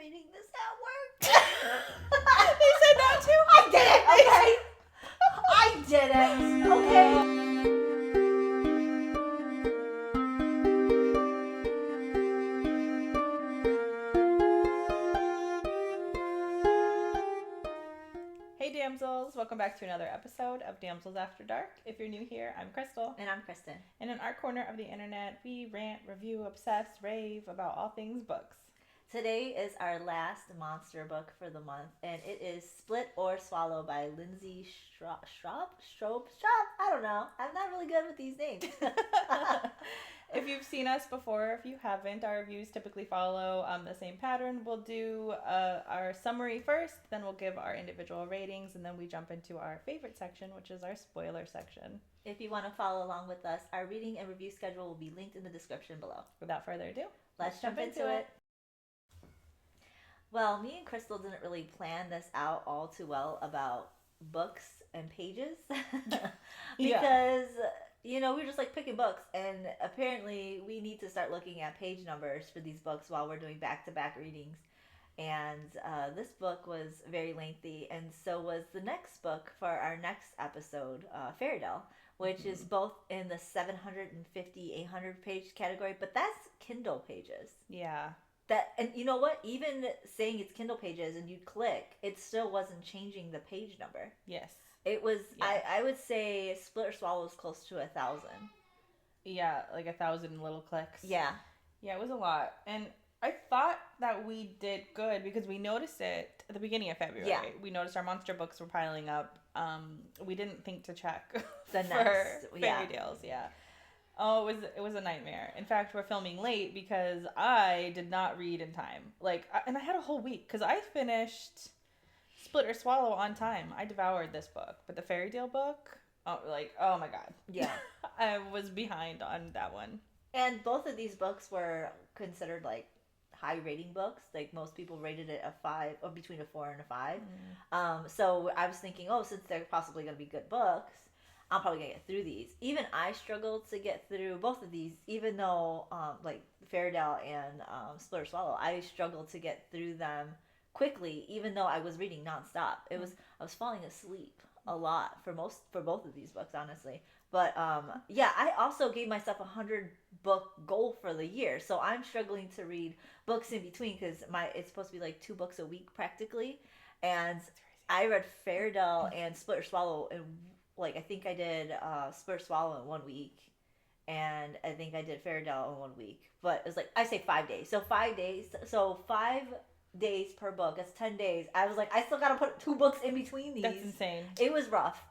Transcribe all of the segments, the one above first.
reading this at work. They said that too? I did it, okay? I did it, okay? Hey Damsels, welcome back to another episode of Damsels After Dark. If you're new here, I'm Crystal. And I'm Kristen. And in our corner of the internet, we rant, review, obsess, rave about all things books. Today is our last monster book for the month, and it is Split or Swallow by Lindsay Straube? I don't know. I'm not really good with these names. If you've seen us before, if you haven't, our reviews typically follow the same pattern. We'll do our summary first, then we'll give our individual ratings, and then we jump into our favorite section, which is our spoiler section. If you want to follow along with us, our reading and review schedule will be linked in the description below. Without further ado, let's jump into it. Well, me and Crystal didn't really plan this out all too well about books and pages because, you know, we were just like picking books, and apparently we need to start looking at page numbers for these books while we're doing back-to-back readings. And this book was very lengthy, and so was the next book for our next episode, Fairytale, which is both in the 750, 800 page category, but that's Kindle pages. Yeah. And you know what? Even saying it's Kindle pages and you'd click, it still wasn't changing the page number. Yes. It was, yeah. I would say Split or Swallow was close to 1,000. Yeah, like 1,000 little clicks. Yeah. Yeah, it was a lot. And I thought that we did good because we noticed it at the beginning of February. Yeah. We noticed our monster books were piling up. We didn't think to check the for next fairy tales. Yeah. Oh, it was a nightmare. In fact, we're filming late because I did not read in time. And I had a whole week because I finished Split or Swallow on time. I devoured this book, but the fairy tale book, oh my god. Yeah. I was behind on that one. And both of these books were considered like high rating books. Like most people rated it a 5 or between a 4 and a 5. So I was thinking, since they're possibly going to be good books, I'm probably going to get through these. Even I struggled to get through both of these, even though, like, Fairytale and Split or Swallow, I struggled to get through them quickly, even though I was reading nonstop. I was falling asleep a lot for both of these books, honestly. But, I also gave myself a 100-book goal for the year, so I'm struggling to read books in between, because it's supposed to be, like, 2 books a week, practically. And I read Fairytale and Split or Swallow in I think I did Split or Swallow in 1 week, and I think I did Fairytale in 1 week. But it was I say 5 days. So 5 days. So 5 days per book. That's 10 days. I was I still got to put 2 books in between these. That's insane. It was rough.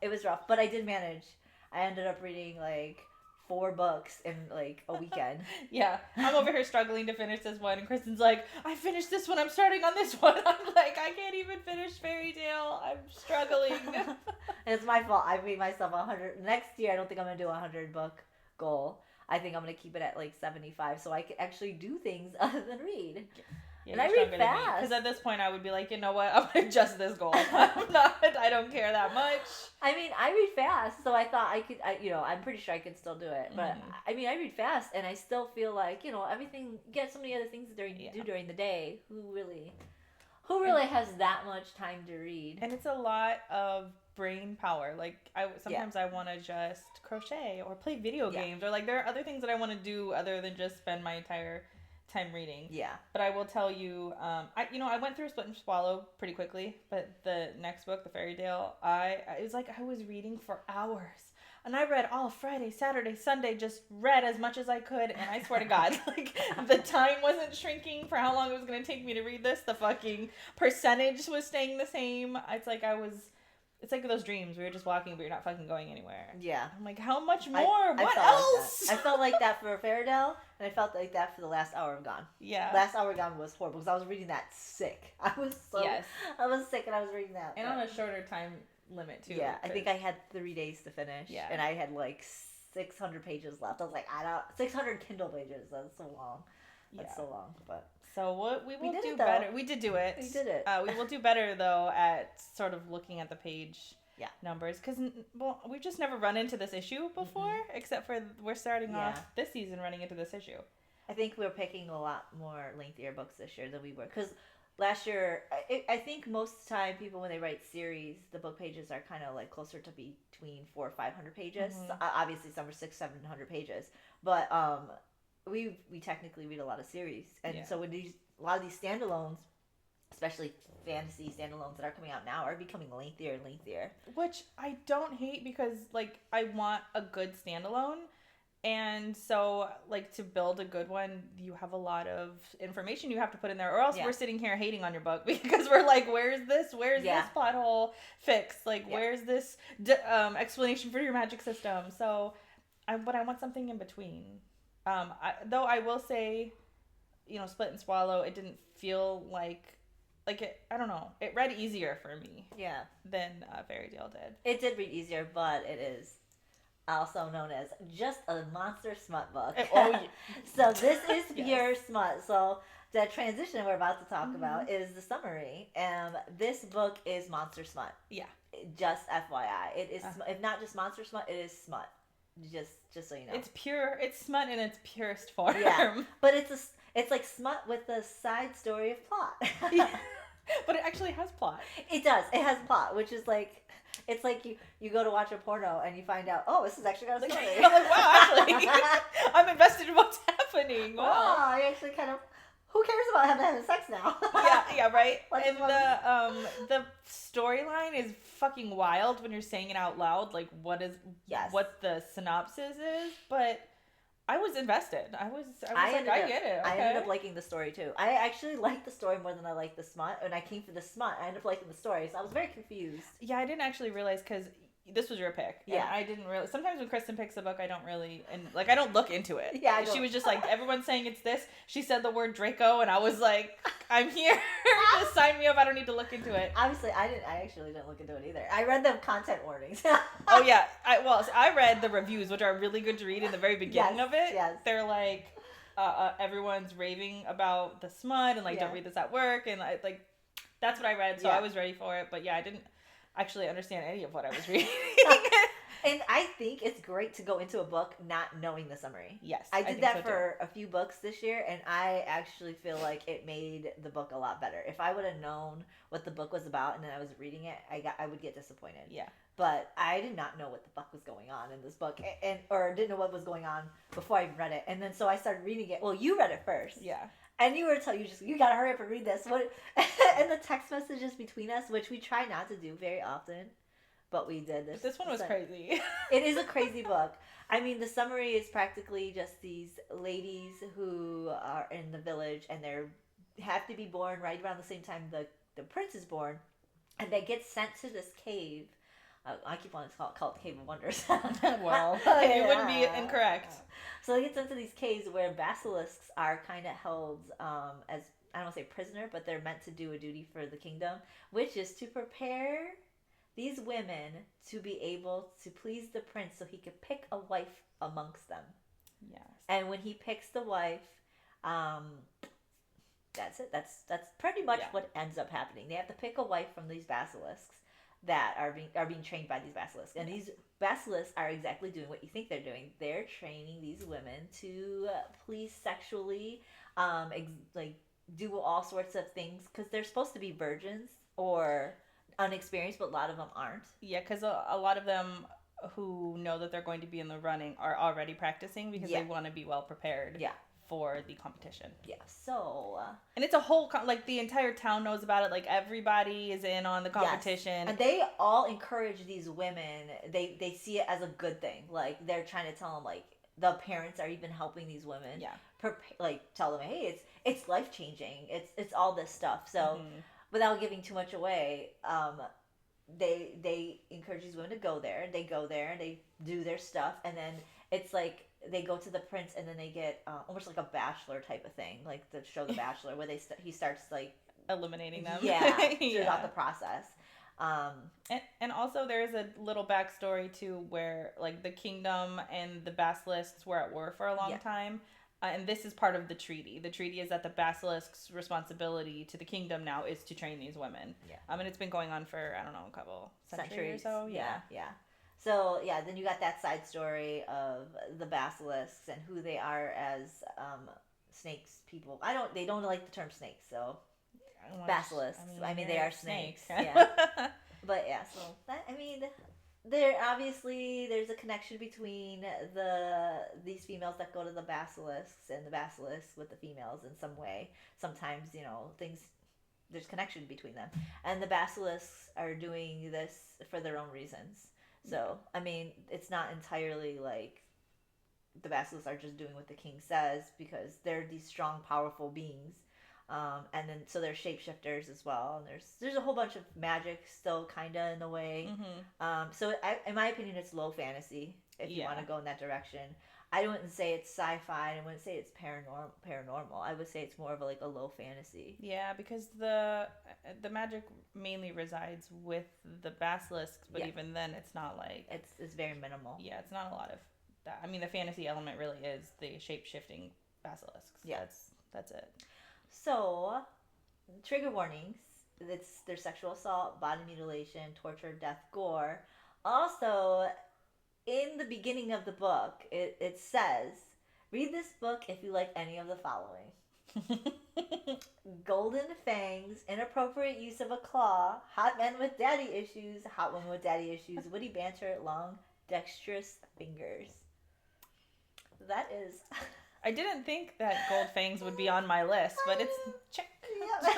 But I did manage. I ended up reading 4 books in a weekend. Yeah. I'm over here struggling to finish this one, and Kristen's like, I finished this one, I'm starting on this one. I'm like, I can't even finish Fairy Tale. I'm struggling. It's my fault. I made myself 100. Next year, I don't think I'm going to do a 100-book goal. I think I'm going to keep it at 75 so I can actually do things other than read. Yeah, and I read fast. Because at this point, I would be like, you know what? I'm going to adjust this goal. I don't care that much. I mean, I read fast, so I thought I could, I'm pretty sure I could still do it. But, I mean, I read fast, and I still feel like, everything, get so many other things to do during the day. Who really has that much time to read? And it's a lot of brain power. Sometimes I want to just crochet or play video games, or there are other things that I want to do other than just spend my entire time reading. Yeah. But I will tell you, I went through Split and Swallow pretty quickly, but the next book, the Fairy Tale, it was I was reading for hours. And I read all Friday, Saturday, Sunday, just read as much as I could, and I swear to God, the time wasn't shrinking for how long it was going to take me to read this. The fucking percentage was staying the same. It's like those dreams where you're just walking, but you're not fucking going anywhere. Yeah. I'm like, how much more? What else? I felt like that for Fairytale, and I felt like that for the Last Hour of Gone. Yeah. Last Hour of Gone was horrible, because I was reading that sick. I was sick, and I was reading that. And on a shorter time limit, too. Yeah, I think I had 3 days to finish. Yeah. And I had 600 pages left. I was like, 600 Kindle pages. That's so long. That's so long, but... So we will do better. We did do it. We did it. We will do better, though, at sort of looking at the page numbers. Because, we've just never run into this issue before, except for we're starting off this season running into this issue. I think we're picking a lot more lengthier books this year than we were. Because last year, I think most of the time people when they write series, the book pages are kind of like closer to between 400 or 500 pages. Mhm. So, obviously, some are 600-700 pages, but we technically read a lot of series, and Yeah. so when a lot of these standalones, especially fantasy standalones that are coming out now, are becoming lengthier and lengthier. Which I don't hate because like I want a good standalone. And so, like, to build a good one, you have a lot of information you have to put in there, or else Yeah. we're sitting here hating on your book because we're like, where's this? Where's Yeah. this plot hole fixed? Like, Yeah. where's this explanation for your magic system? So, but I want something in between. Though I will say, Split and Swallow, it didn't feel like it. I don't know. It read easier for me Yeah, than Fairy Tale did. it did read easier, but it is also known as just a monster smut book. So this is pure smut. So the transition we're about to talk about is the summary, and this book is monster smut. Yeah. Just FYI, it is. If not just monster smut, it is smut. Just so you know, it's pure. It's smut in its purest form. Yeah, but it's like smut with a side story of plot. But it actually has plot. It does. It has plot, which is like, it's like you go to watch a porno and you find out, oh, this is actually got a story. I'm like, wow, actually, I'm invested in what's happening. Wow. Oh, I actually kind of, who cares about having sex now? Yeah, right. Let's And the storyline is fucking wild when you're saying it out loud, like what the synopsis is, but I was invested. I was like, I get it. Okay. I ended up liking the story too. I actually liked the story more than I liked the smut. When I came for the smut, I ended up liking the story, so I was very confused. Yeah, I didn't actually realize because this was your pick. Yeah. And I didn't really. Sometimes when Kristen picks a book, I don't really I don't look into it. Yeah. She was just like, everyone's saying it's this. She said the word Draco, and I was like, I'm here. Just sign me up. I don't need to look into it. Obviously, I actually didn't look into it either. I read the content warnings. Oh yeah. I read the reviews, which are really good to read in the very beginning of it. Yes. They're like, everyone's raving about the smut and like, don't read this at work, and that's what I read. So I was ready for it. But yeah, I didn't actually understand any of what I was reading. And I think it's great to go into a book not knowing the summary. Yes. I did that for a few books this year, and I actually feel like it made the book a lot better. If I would have known what the book was about and then I was reading it, I would get disappointed. Yeah. But I did not know what the fuck was going on in this book, or didn't know what was going on before I even read it. And then so I started reading it. Well, you read it first. Yeah. And you were telling you gotta hurry up and read this. And the text messages between us, which we try not to do very often, but we did this. But this one was crazy. It is a crazy book. I mean, the summary is practically just these ladies who are in the village, and they have to be born right around the same time the prince is born, and they get sent to this cave. I keep wanting to call it Cave of Wonders. Well, you wouldn't be incorrect. So they get sent to these caves where basilisks are kind of held as, I don't want to say prisoner, but they're meant to do a duty for the kingdom, which is to prepare these women to be able to please the prince so he could pick a wife amongst them. Yes. And when he picks the wife, that's it. That's pretty much what ends up happening. They have to pick a wife from these basilisks that are being trained by these basilisks. And these basilisks are exactly doing what you think they're doing. They're training these women to please sexually, do all sorts of things, because they're supposed to be virgins or unexperienced, but a lot of them aren't. Yeah, because a lot of them who know that they're going to be in the running are already practicing because they want to be well prepared for the competition. Yeah, so... and it's a whole... the entire town knows about it. Like, everybody is in on the competition. Yes. And they all encourage these women. They see it as a good thing. Like, they're trying to tell them, like, the parents are even helping these women. Yeah. Tell them, hey, it's life-changing. It's all this stuff. So... without giving too much away, they encourage these women to go there. They go there and they do their stuff, and then it's like they go to the prince, and then they get almost like a bachelor type of thing, like the show The Bachelor, where he starts like eliminating them. Throughout the process. And also there's a little backstory too, where like the kingdom and the basilisks were at war for a long time. And this is part of the treaty. The treaty is that the basilisk's responsibility to the kingdom now is to train these women. Yeah. And it's been going on for, I don't know, a couple centuries or so. Yeah. So, then you got that side story of the basilisks and who they are as snakes people. They don't like the term snakes, so... Basilisks. I mean, they are snakes. Yeah. But yeah, so that, I mean, there's a connection between these females that go to the basilisks and the basilisks with the females in some way. Sometimes, there's connection between them. And the basilisks are doing this for their own reasons. So, I mean, it's not entirely like the basilisks are just doing what the king says, because they're these strong, powerful beings. And then so they're shapeshifters as well, and there's a whole bunch of magic still kind of in the way. So in my opinion, it's low fantasy if you want to go in that direction. I wouldn't say it's sci-fi. I wouldn't say it's paranormal. I would say it's more of a low fantasy. Yeah, because the magic mainly resides with the basilisks, but even then, it's not like it's very minimal. Yeah, it's not a lot of that. I mean, the fantasy element really is the shape-shifting basilisks. Yeah, that's it. So, trigger warnings. There's sexual assault, body mutilation, torture, death, gore. Also, in the beginning of the book, it says, read this book if you like any of the following. Golden fangs, inappropriate use of a claw, hot men with daddy issues, hot women with daddy issues, witty banter, long, dexterous fingers. That is... I didn't think that gold fangs would be on my list, but it's check. Yep.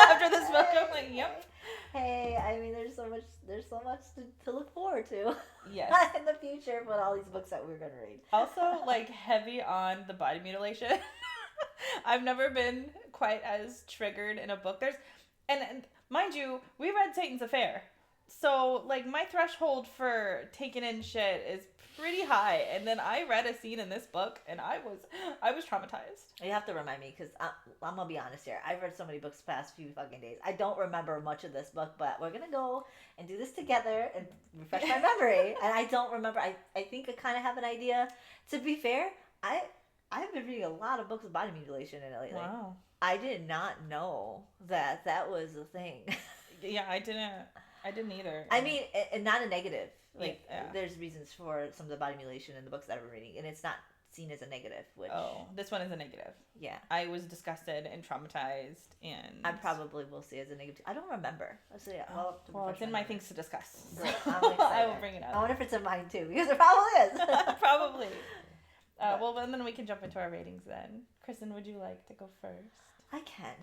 After this book, I'm like, yep. Hey, I mean, there's so much to look forward to. Yes. In the future, but all these books that we're gonna read. Also, heavy on the body mutilation. I've never been quite as triggered in a book. And mind you, we read Satan's Affair, so my threshold for taking in shit is pretty high, and then I read a scene in this book and I was traumatized. You have to remind me, because I'm gonna be honest here, I've read so many books the past few fucking days. I don't remember much of this book, but we're gonna go and do this together and refresh my memory. And I don't remember. I think I kind of have an idea. To be fair, I've been reading a lot of books with body mutilation in it lately. Wow. I did not know that was a thing. Yeah, I didn't either. I mean, and not a negative. There's reasons for some of the body mutilation in the books that I'm reading, and it's not seen as a negative. This one is a negative. Yeah. I was disgusted and traumatized, and I probably will see it as a negative. I don't remember. So yeah, well, it's in my things to discuss. So I will bring it up. I wonder if it's in mine too, because it probably is. Probably. Well, and then we can jump into our ratings then. Kristen, would you like to go first? I can.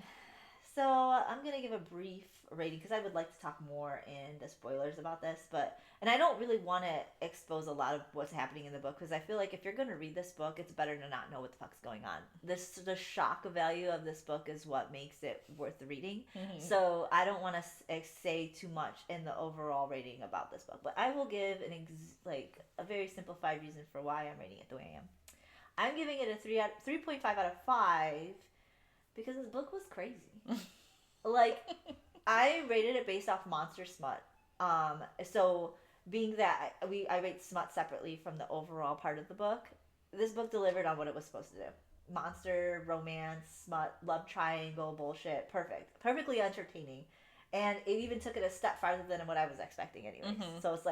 So I'm going to give a brief rating, because I would like to talk more in the spoilers about this, and I don't really want to expose a lot of what's happening in the book, because I feel like if you're going to read this book, it's better to not know what the fuck's going on. The shock value of this book is what makes it worth reading. Mm-hmm. So I don't want to say too much in the overall rating about this book, but I will give a very simplified reason for why I'm rating it the way I am. I'm giving it a 3.5 out of 5, because this book was crazy. I rated it based off monster smut. So being that I rate smut separately from the overall part of the book, this book delivered on what it was supposed to do. Monster, romance, smut, love triangle, bullshit. Perfectly entertaining. And it even took it a step farther than what I was expecting anyways. Mm-hmm. So it's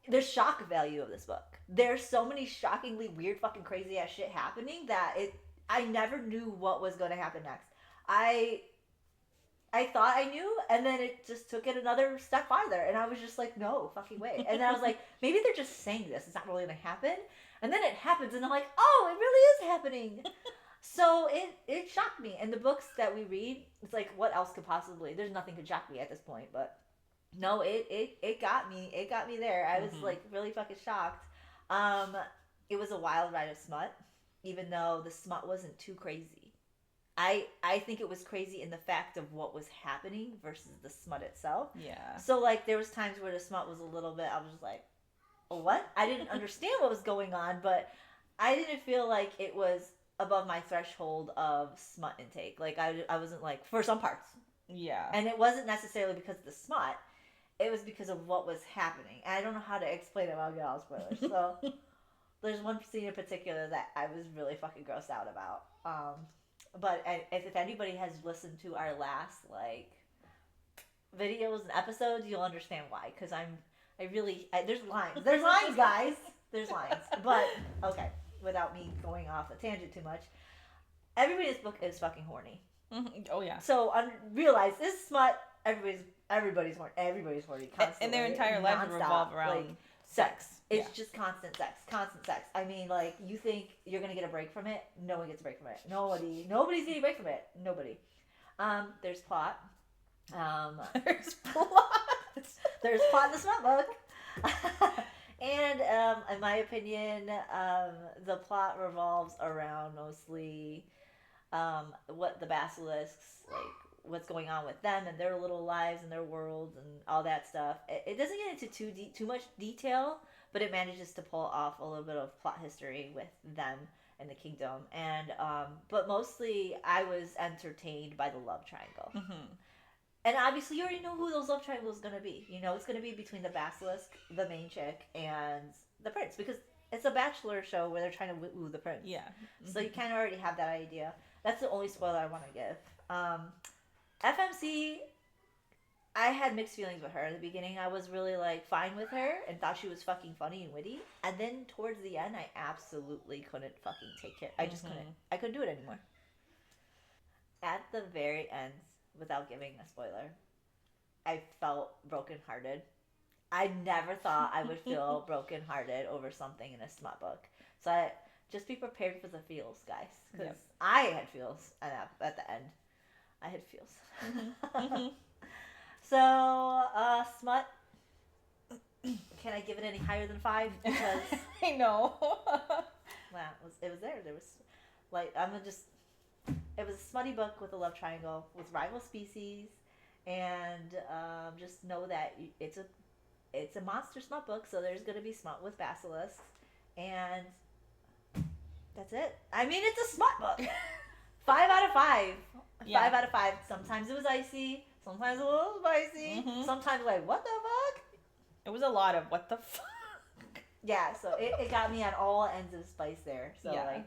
there's shock value of this book. There's so many shockingly weird fucking crazy ass shit happening that I never knew what was going to happen next. I thought I knew, and then it just took it another step farther, and I was just like, no fucking way. And then I was like, maybe they're just saying this. It's not really going to happen. And then it happens, and I'm like, oh, it really is happening. So it shocked me. And the books that we read, it's what else could possibly, there's nothing could shock me at this point, but no, it got me. It got me there. I was really fucking shocked. It was a wild ride of smut, even though the smut wasn't too crazy. I think it was crazy in the fact of what was happening versus the smut itself. Yeah. So there was times where the smut was a little bit, I was just like, what? I didn't understand what was going on, but I didn't feel like it was above my threshold of smut intake. I wasn't for some parts. Yeah. And it wasn't necessarily because of the smut. It was because of what was happening. And I don't know how to explain it without getting all spoilers. So there's one scene in particular that I was really fucking grossed out about. But if anybody has listened to our last videos and episodes, you'll understand why. Because there's lines, guys. There's lines. But okay, without me going off a tangent too much, everybody in this book is fucking horny. Mm-hmm. Oh yeah. So realize this smut. Everybody's horny constantly, and their entire lives nonstop, revolve around like sex. It's just constant sex. I mean, like, you think you're gonna get a break from it? No one gets a break from it. Nobody's getting a break from it. Nobody. There's plot. There's plot. There's plot in the smut book. And in my opinion, the plot revolves around mostly what the basilisks, like, what's going on with them and their little lives and their worlds and all that stuff. It doesn't get into too much detail, but it manages to pull off a little bit of plot history with them and the kingdom. And but mostly I was entertained by the love triangle. Mm-hmm. And obviously you already know who those love triangles is going to be. You know, it's going to be between the basilisk, the main chick, and the prince, because it's a bachelor show where they're trying to woo the prince. Yeah. Mm-hmm. So you kind of already have that idea. That's the only spoiler I want to give. FMC, I had mixed feelings with her in the beginning. I was really, like, fine with her and thought she was fucking funny and witty. And then towards the end, I absolutely couldn't fucking take it. I just couldn't. I couldn't do it anymore. At the very end, without giving a spoiler, I felt brokenhearted. I never thought I would feel brokenhearted over something in a smut book. So just be prepared for the feels, guys. Because I had feels at the end. I had feels. Mm-hmm. So, smut. Can I give it any higher than 5? Because I know. Wow, it was there. There was, like, it was a smutty book with a love triangle with rival species, and just know that it's a monster smut book, so there's gonna be smut with basilisks, and that's it. I mean, it's a smut book. 5 out of 5. Yeah. 5 out of 5. Sometimes it was icy. Sometimes a little spicy. Mm-hmm. Sometimes like, what the fuck? It was a lot of what the fuck. Yeah, so it got me on all ends of spice there. So like,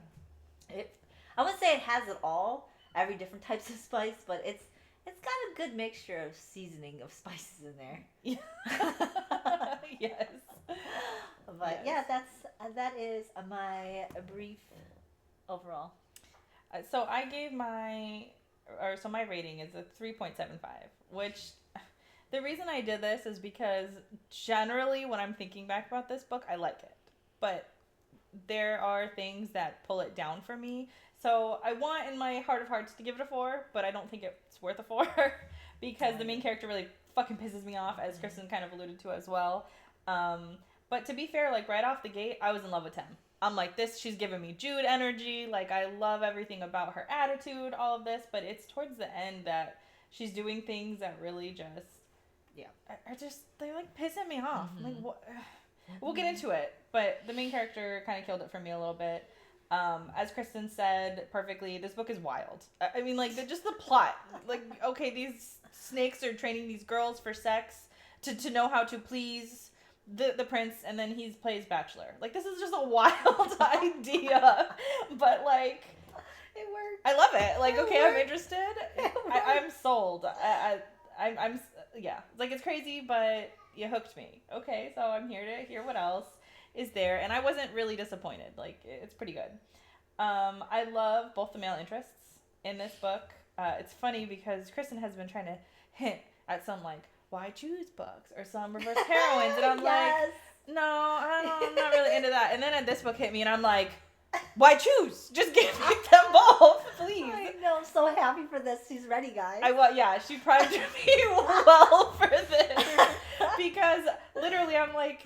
I wouldn't say it has it all, every different types of spice, but it's got a good mixture of seasoning of spices in there. Yeah. Yes. But yeah, that is my brief overall. So I gave my rating is a 3.75, which the reason I did this is because generally when I'm thinking back about this book, I like it. But there are things that pull it down for me. So I want in my heart of hearts to give it a 4, but I don't think it's worth a 4 because the main character really fucking pisses me off, as Kristen kind of alluded to as well. But to be fair, like right off the gate, I was in love with Tem. I'm like, she's giving me Jude energy. Like, I love everything about her attitude, all of this. But it's towards the end that she's doing things that really just, they're like pissing me off. Mm-hmm. Like, what? We'll get into it. But the main character kind of killed it for me a little bit. As Kristen said perfectly, this book is wild. I mean, like, just the plot. Like, okay, these snakes are training these girls for sex to know how to please the prince, and then he plays bachelor. Like, this is just a wild idea, but like, it worked. I love it. Like, okay, I'm interested. I'm sold. I'm yeah. Like, it's crazy, but you hooked me. Okay, so I'm here to hear what else is there, and I wasn't really disappointed. Like, it's pretty good. I love both the male interests in this book. It's funny because Kristen has been trying to hint at some, like, why choose books or some reverse heroines, and I'm like, no, I'm not really into that. And then this book hit me, and I'm like, why choose? Just give me them both, please. I know, I'm so happy for this. She's ready, guys. She primed me well for this because literally I'm like,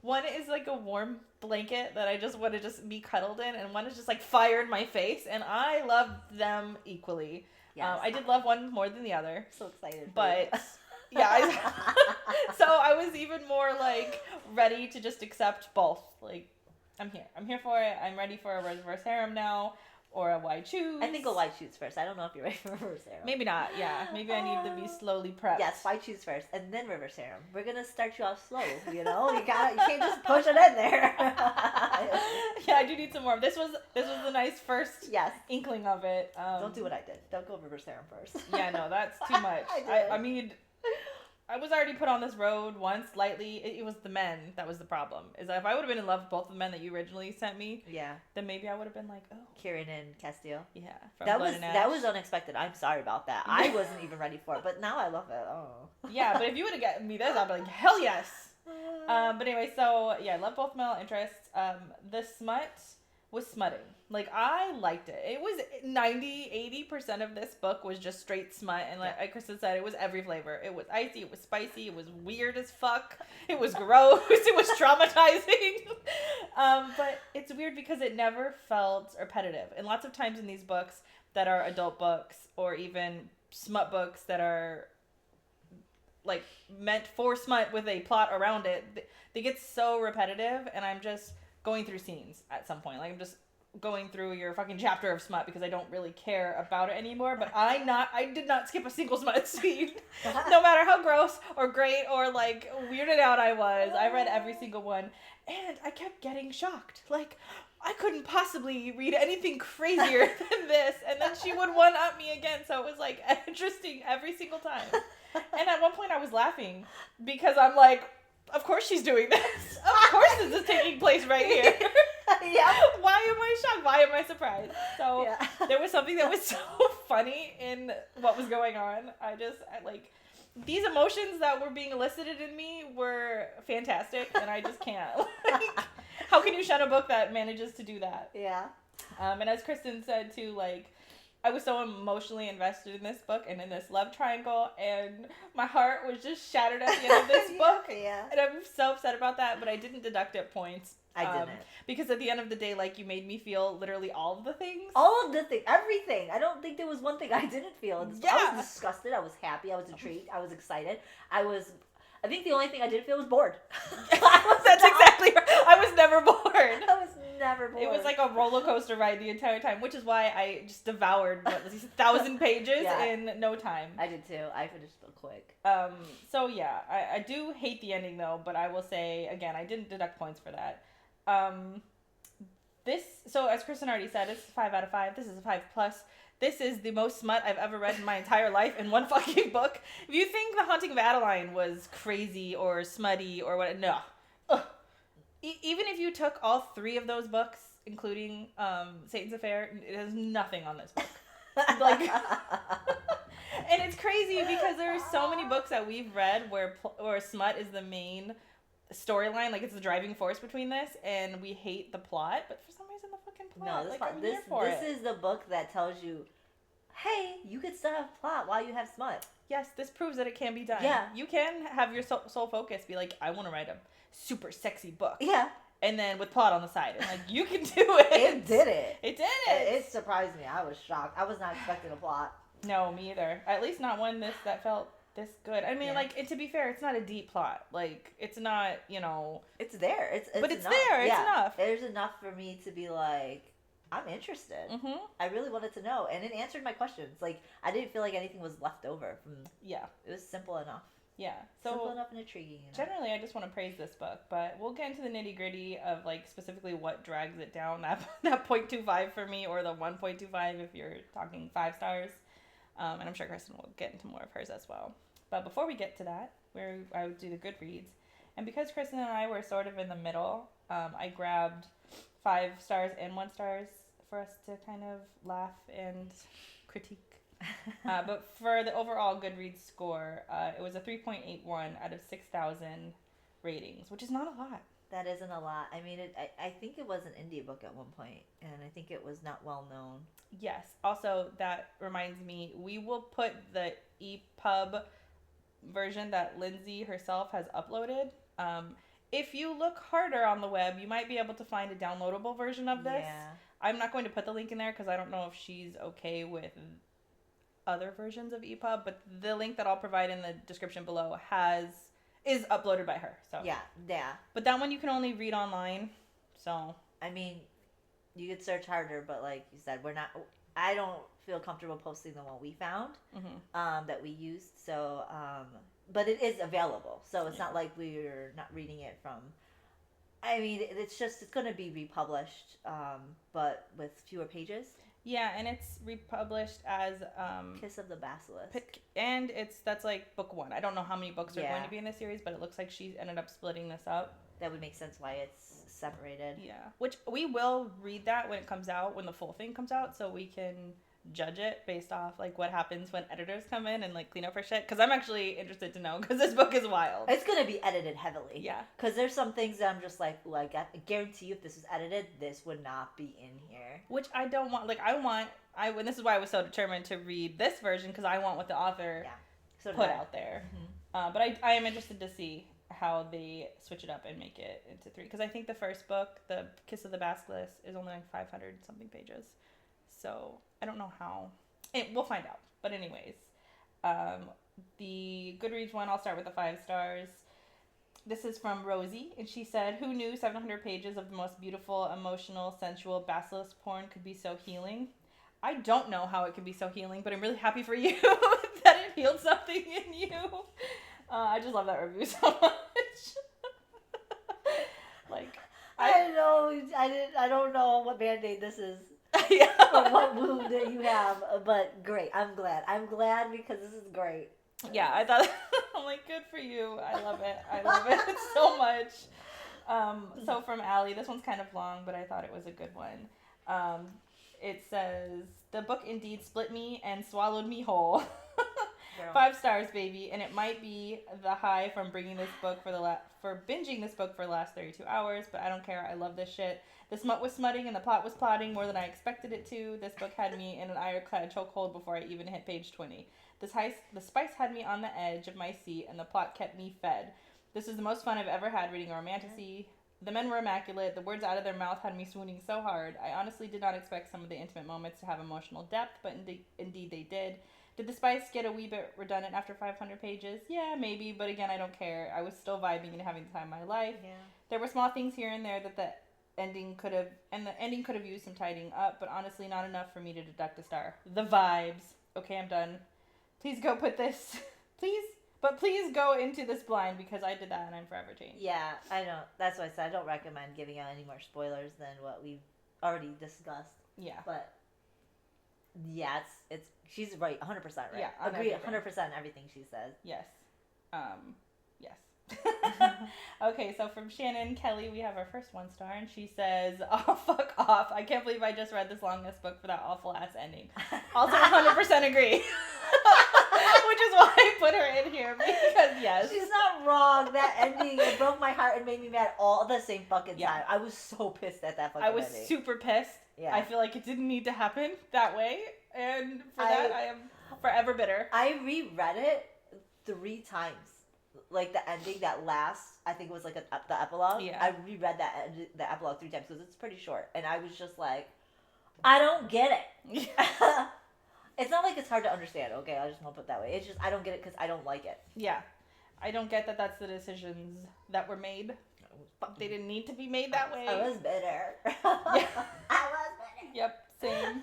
one is like a warm blanket that I just want to just be cuddled in, and one is just like fire in my face, and I love them equally. Yes. I did love one more than the other. So excited. But yeah, so I was even more like ready to just accept both. Like, I'm here for it. I'm ready for a reverse harem now, or a why choose. I think a why choose first. I don't know if you're ready for reverse harem. Maybe not. Yeah, maybe I need to be slowly prepped. Yes, why choose first, and then reverse harem. We're gonna start you off slow. You know, you can't just push it in there. Yeah, I do need some more. This was a nice first inkling of it. Don't do what I did. Don't go reverse harem first. Yeah, no, that's too much. I mean, I was already put on this road once lightly. It was the men that was the problem. Is that if I would have been in love with both the men that you originally sent me, then maybe I would have been like, oh, Kieran and Castile. Yeah, that was unexpected. I'm sorry about that. I wasn't even ready for it, but now I love it. Oh. Yeah, but if you would have gotten me this, I'd be like, hell yes. But anyway, so yeah, I love both male interests. The smut was smutting. Like, I liked it. It was 80% of this book was just straight smut. And like Kristen said, it was every flavor. It was icy. It was spicy. It was weird as fuck. It was gross. It was traumatizing. But it's weird because it never felt repetitive. And lots of times in these books that are adult books or even smut books that are like meant for smut with a plot around it, they get so repetitive. And I'm just going through scenes at some point. Like, I'm just going through your fucking chapter of smut because I don't really care about it anymore. But I did not skip a single smut scene. No matter how gross or great or like weirded out I was, I read every single one. And I kept getting shocked. Like, I couldn't possibly read anything crazier than this. And then she would one-up me again. So it was like interesting every single time. And at one point I was laughing because I'm like, of course she's doing this. Of course this is taking place right here. Yeah. Why am I shocked? Why am I surprised? So there was something that was so funny in what was going on. I like, these emotions that were being elicited in me were fantastic, and I just can't. Like, how can you shun a book that manages to do that? Yeah. And as Kristen said too, like, I was so emotionally invested in this book and in this love triangle, and my heart was just shattered at the end of this book. Yeah. And I'm so upset about that, but I didn't deduct it points. I didn't. Because at the end of the day, like, you made me feel literally all of the things. All of the things. Everything. I don't think there was one thing I didn't feel. I was disgusted. I was happy. I was intrigued. I was excited. I think the only thing I didn't feel was bored. That's exactly right. I was never bored. I was never bored. It was like a roller coaster ride the entire time, which is why I just devoured 1,000 pages in no time. I did too. I finished it quick. So yeah, I do hate the ending though, but I will say again, I didn't deduct points for that. So as Kristen already said, it's a 5 out of 5. This is a 5+. This is the most smut I've ever read in my entire life in one fucking book. If you think The Haunting of Adeline was crazy or smutty or what, no. Even if you took all 3 of those books, including Satan's Affair, it has nothing on this book. Like, and it's crazy because there are so many books that we've read where smut is the main storyline, like it's the driving force between this, and we hate the plot, but for some reason the fucking plot. No, this is the book that tells you, hey, you could still have plot while you have smut. Yes, this proves that it can be done. Yeah, you can have your sole focus be like, I want to write a super sexy book. Yeah, and then with plot on the side, and like you can do it. It did it. It did it. It surprised me. I was shocked. I was not expecting a plot. No, me either. At least not one that felt this good. I mean, like, and to be fair, it's not a deep plot. Like, it's not, it's there. It's but it's enough. there. It's enough. There's enough for me to be like, I'm interested. Mm-hmm. I really wanted to know, and it answered my questions. Like, I didn't feel like anything was left over from. Yeah, it was simple enough. Yeah, so simple enough and intriguing enough. Generally, I just want to praise this book, but we'll get into the nitty gritty of like specifically what drags it down. That 0.25 for me, or the 1.25 if you're talking 5 stars. And I'm sure Kristen will get into more of hers as well. But before we get to that, where I would do the Goodreads, and because Kristen and I were sort of in the middle, I grabbed 5 stars and 1 stars for us to kind of laugh and critique. But for the overall Goodreads score, it was a 3.81 out of 6,000 ratings, which is not a lot. That isn't a lot. I mean, I think it was an indie book at one point, and I think it was not well known. Yes. Also, that reminds me, we will put the Epub version that Lindsay herself has uploaded. If you look harder on the web, you might be able to find a downloadable version of this. Yeah. I'm not going to put the link in there because I don't know if she's okay with other versions of Epub, but the link that I'll provide in the description below is uploaded by her. So yeah. But that one you can only read online. So I mean, you could search harder, but like you said, I don't feel comfortable posting the one we found, that we used. So, but it is available. So it's not like we're not reading it from. I mean, it's going to be republished, but with fewer pages. Yeah, and it's republished as Kiss of the Basilisk. and that's like book 1. I don't know how many books are Yeah. going to be in this series, but it looks like she ended up splitting this up. That would make sense why it's separated. Yeah, which we will read that when it comes out, when the full thing comes out, so we can judge it based off like what happens when editors come in and like clean up her shit. Because I'm actually interested to know, because this book is wild. It's gonna be edited heavily. Yeah. Because there's some things that I'm just like I guarantee you, if this was edited, this would not be in here. Which I don't want. Like and this is why I was so determined to read this version, because I want what the author put out there. Mm-hmm. But I am interested to see how they switch it up and make it into 3. Because I think the first book, The Kiss of the Basilisk, is only like 500 something pages. So I don't know how. We'll find out. But anyways, the Goodreads one, I'll start with the 5 stars. This is from Rosie, and she said, "Who knew 700 pages of the most beautiful, emotional, sensual basilisk porn could be so healing?" I don't know how it could be so healing, but I'm really happy for you that it healed something in you. I just love that review so much. Like, I don't know what Band-Aid this is. Yeah. Or what wound that you have, but great. I'm glad because this is great. Yeah, I thought, I'm like, good for you. I love it so much. So from Allie, this one's kind of long, but I thought it was a good one. It says, "The book indeed split me and swallowed me whole." Girl. 5 stars, baby, and it might be the high from bringing this book for binging this book for the last 32 hours, but I don't care. I love this shit. The smut was smutting and the plot was plotting more than I expected it to. This book had me in an ironclad chokehold before I even hit page 20. The spice had me on the edge of my seat, and the plot kept me fed. This is the most fun I've ever had reading a romantasy. The men were immaculate. The words out of their mouth had me swooning so hard. I honestly did not expect some of the intimate moments to have emotional depth, but indeed they did. Did the spice get a wee bit redundant after 500 pages? Yeah, maybe, but again, I don't care. I was still vibing and having the time of my life. Yeah. There were small things here and there that the ending could have used some tidying up, but honestly not enough for me to deduct a star. The vibes. Okay, I'm done. Please go put this, please go into this blind, because I did that and I'm forever changed. Yeah, I know. That's why I said I don't recommend giving out any more spoilers than what we've already discussed. Yeah. But yeah, it's she's right, 100% right. Yeah, agree 100% everything she says. Yes. Yes. Okay, so from Shannon Kelly, we have our first 1 star, and she says, "Oh, fuck off. I can't believe I just read this long-ass book for that awful-ass ending." Also 100% agree. Which is why I put her in here, because yes. She's not wrong. That ending, it broke my heart and made me mad all at the same fucking time. I was so pissed at that fucking ending. I was super pissed. Yeah. I feel like it didn't need to happen that way, and for that I am forever bitter. I reread it 3 times. Like the ending, that last, I think it was like the epilogue. Yeah. I reread the epilogue 3 times because it's pretty short. And I was just like, I don't get it. It's not like it's hard to understand, okay? I just want to put it that way. It's just, I don't get it because I don't like it. Yeah. I don't get that that's the decisions that were made. They didn't need to be made that way. I was bitter. Yeah. I was bitter. Yep, same.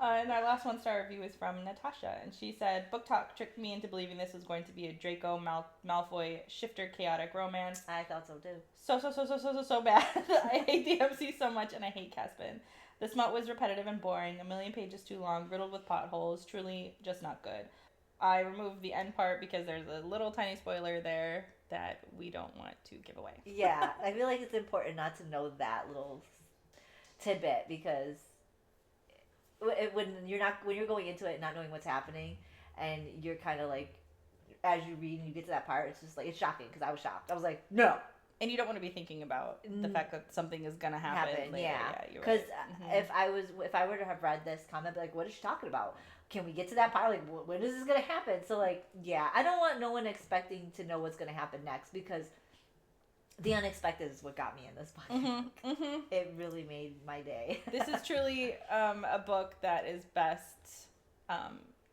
And our last 1-star review is from Natasha, and she said, "BookTok tricked me into believing this was going to be a Draco Malfoy shifter chaotic romance. I thought so too. So bad. I hate the MC so much, and I hate Caspin. The smut was repetitive and boring, a million pages too long, riddled with potholes, truly just not good. I removed the end part because there's a little tiny spoiler there that we don't want to give away." Yeah, I feel like it's important not to know that little tidbit, because when you're going into it not knowing what's happening, and you're kind of like, as you read and you get to that part, it's just like, it's shocking, because I was shocked. I was like, no. And you don't want to be thinking about the fact that something is gonna happen later. Yeah, because right. If I were to have read this comment, I'd be like, what is she talking about? Can we get to that part? Like, when is this gonna happen? So like, yeah, I don't want no one expecting to know what's gonna happen next, because the unexpected is what got me in this book. It really made my day. This is truly a book that is best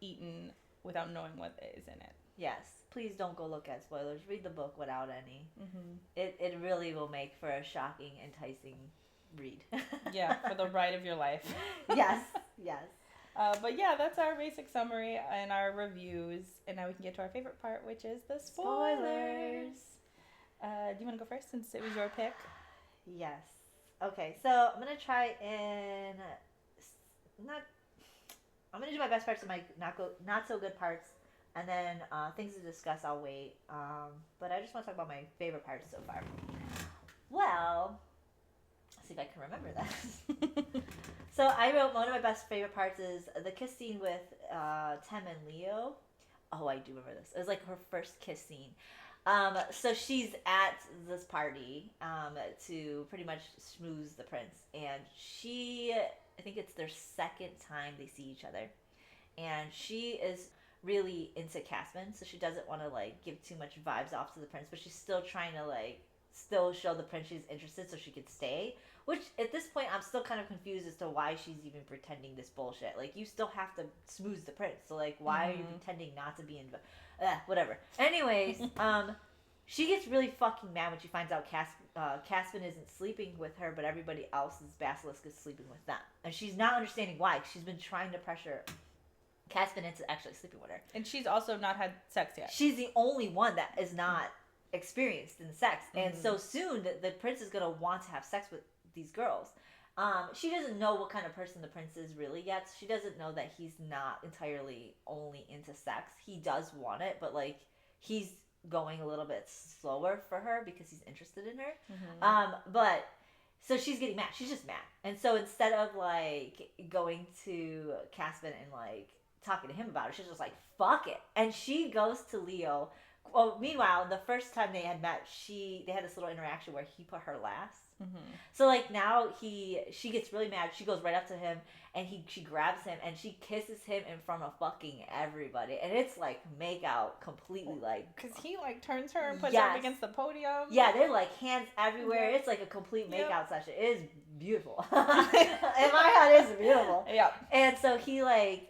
eaten without knowing what is in it. Yes. Please don't go look at spoilers. Read the book without any. It really will make for a shocking, enticing read. Yeah, for the ride of your life. Yes. But yeah, that's our basic summary and our reviews. And now we can get to our favorite part, which is the spoilers. Do you want to go first, since it was your pick? Yes. Okay, so I'm going to try and not. I'm gonna do my best parts and my not so good parts, and then things to discuss. I'll wait. But I just want to talk about my favorite parts so far. Well, let's see if I can remember that. So I wrote one of my best favorite parts is the kiss scene with Tem and Leo. Oh, I do remember this. It was like her first kiss scene. So she's at this party to pretty much schmooze the prince, and I think it's their second time they see each other, and she is really into Caspian, so she doesn't want to like give too much vibes off to the prince, but she's still trying to like still show the prince she's interested so she could stay. Which at this point I'm still kind of confused as to why she's even pretending this bullshit. Like you still have to smooze the prince, so like why are you pretending not to be in? Whatever. Anyways, she gets really fucking mad when she finds out Caspian isn't sleeping with her, but everybody else's basilisk is sleeping with them, and she's not understanding why. She's been trying to pressure Caspian into actually sleeping with her, and she's also not had sex yet. She's the only one that is not experienced in sex, and so soon the prince is gonna want to have sex with these girls. She doesn't know what kind of person the prince is really yet. She doesn't know that he's not entirely only into sex. He does want it, but like he's going a little bit slower for her because he's interested in her. But so she's getting mad. She's just mad, and so instead of like going to Caspian and like talking to him about it, she's just like fuck it, and she goes to Leo. Well, meanwhile, the first time they had met, they had this little interaction where he put her last. So like now she gets really mad. She goes right up to him and she grabs him and she kisses him in front of fucking everybody, and it's like make out completely, like because he like turns her and puts her up against the podium. Yeah, they're like hands everywhere. It's like a complete make out session. It is beautiful. In my head, it's beautiful. Yeah. And so he like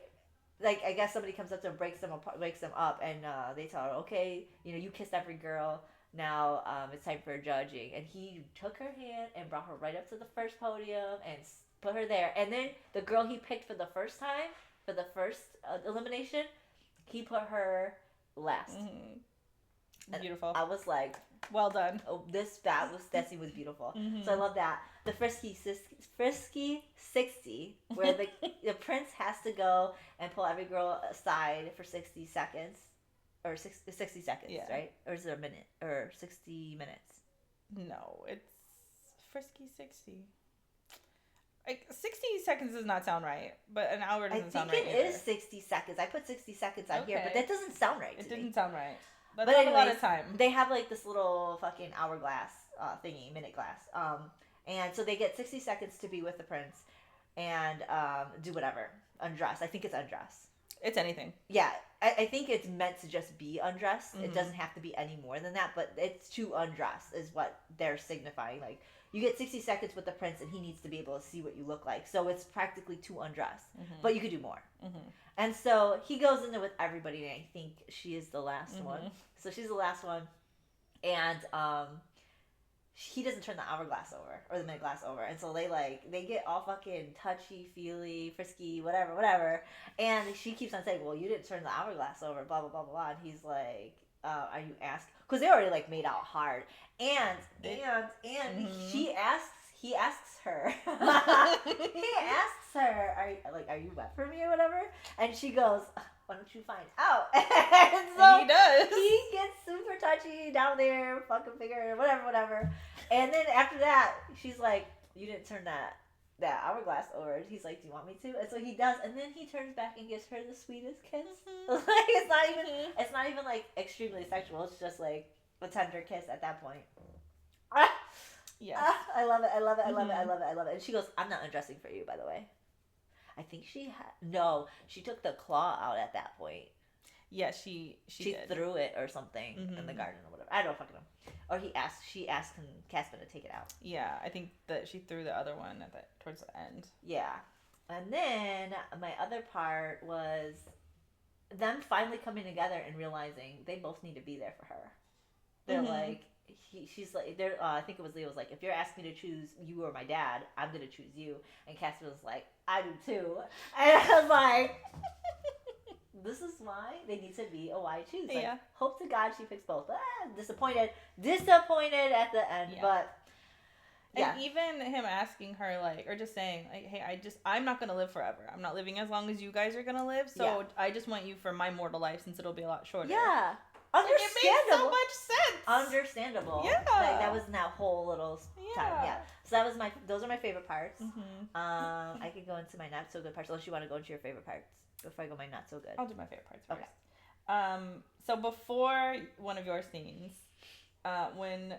I guess somebody comes up to him, breaks them up, and they tell her, okay, you kissed every girl. Now it's time for judging. And he took her hand and brought her right up to the first podium and put her there. And then the girl he picked for the first time, for the first elimination, he put her last. Beautiful. I was like, well done. Oh, that scene was beautiful. So I love that. The frisky 60, where the prince has to go and pull every girl aside for 60 seconds. Or 60 seconds, right? Or is it a minute? Or 60 minutes? No, it's frisky 60. Like 60 seconds does not sound right, but an hour doesn't sound right. I think it is 60 seconds. I put 60 seconds on here, but that doesn't sound right. It didn't sound right. That's not a lot of time. They have like this little fucking hourglass thingy, minute glass. And so they get 60 seconds to be with the prince and do whatever. Undress. I think it's undress. It's anything. Yeah. I think it's meant to just be undressed. It doesn't have to be any more than that, but it's to undress is what they're signifying. Like, you get 60 seconds with the prince and he needs to be able to see what you look like. So it's practically to undress, but you could do more. And so he goes in there with everybody, and I think she is the last one. So she's the last one. And he doesn't turn the hourglass over or the minute glass over, and so they get all fucking touchy feely, frisky, whatever, and she keeps on saying, well, you didn't turn the hourglass over, blah blah blah blah, and he's like, are you asking, because they already like made out hard, and he asks her are you wet for me or whatever, and she goes, why don't you find out? And so he does. He gets super touchy down there, fucking finger, whatever. And then after that, she's like, you didn't turn that hourglass over. He's like, do you want me to? And so he does. And then he turns back and gives her the sweetest kiss. Like, it's not even like extremely sexual. It's just like a tender kiss at that point. Yeah. I love it. I love it. And she goes, I'm not undressing for you, by the way. I think she took the claw out at that point. Yeah, she did. Threw it or something in the garden or whatever. I don't fucking know. Or she asked Caspian to take it out. Yeah, I think that she threw the other one towards the end. Yeah. And then my other part was them finally coming together and realizing they both need to be there for her. They're like, she's like, I think it was Leo was like, if you're asking me to choose you or my dad, I'm going to choose you. And Caspian was like, I do too. And I was like, this is why they need to be a why choose. Like, hope to God she picks both. Disappointed at the end, but And even him asking her, like, or just saying, like, hey, I'm not going to live forever. I'm not living as long as you guys are going to live. So I just want you for my mortal life since it'll be a lot shorter. Yeah. Understandable. It makes so much sense. Understandable. Yeah. That was in that whole little time. Yeah. So those are my favorite parts. I could go into my not so good parts unless you want to go into your favorite parts before I go my not so good. I'll do my favorite parts first. Okay. So before one of your scenes, when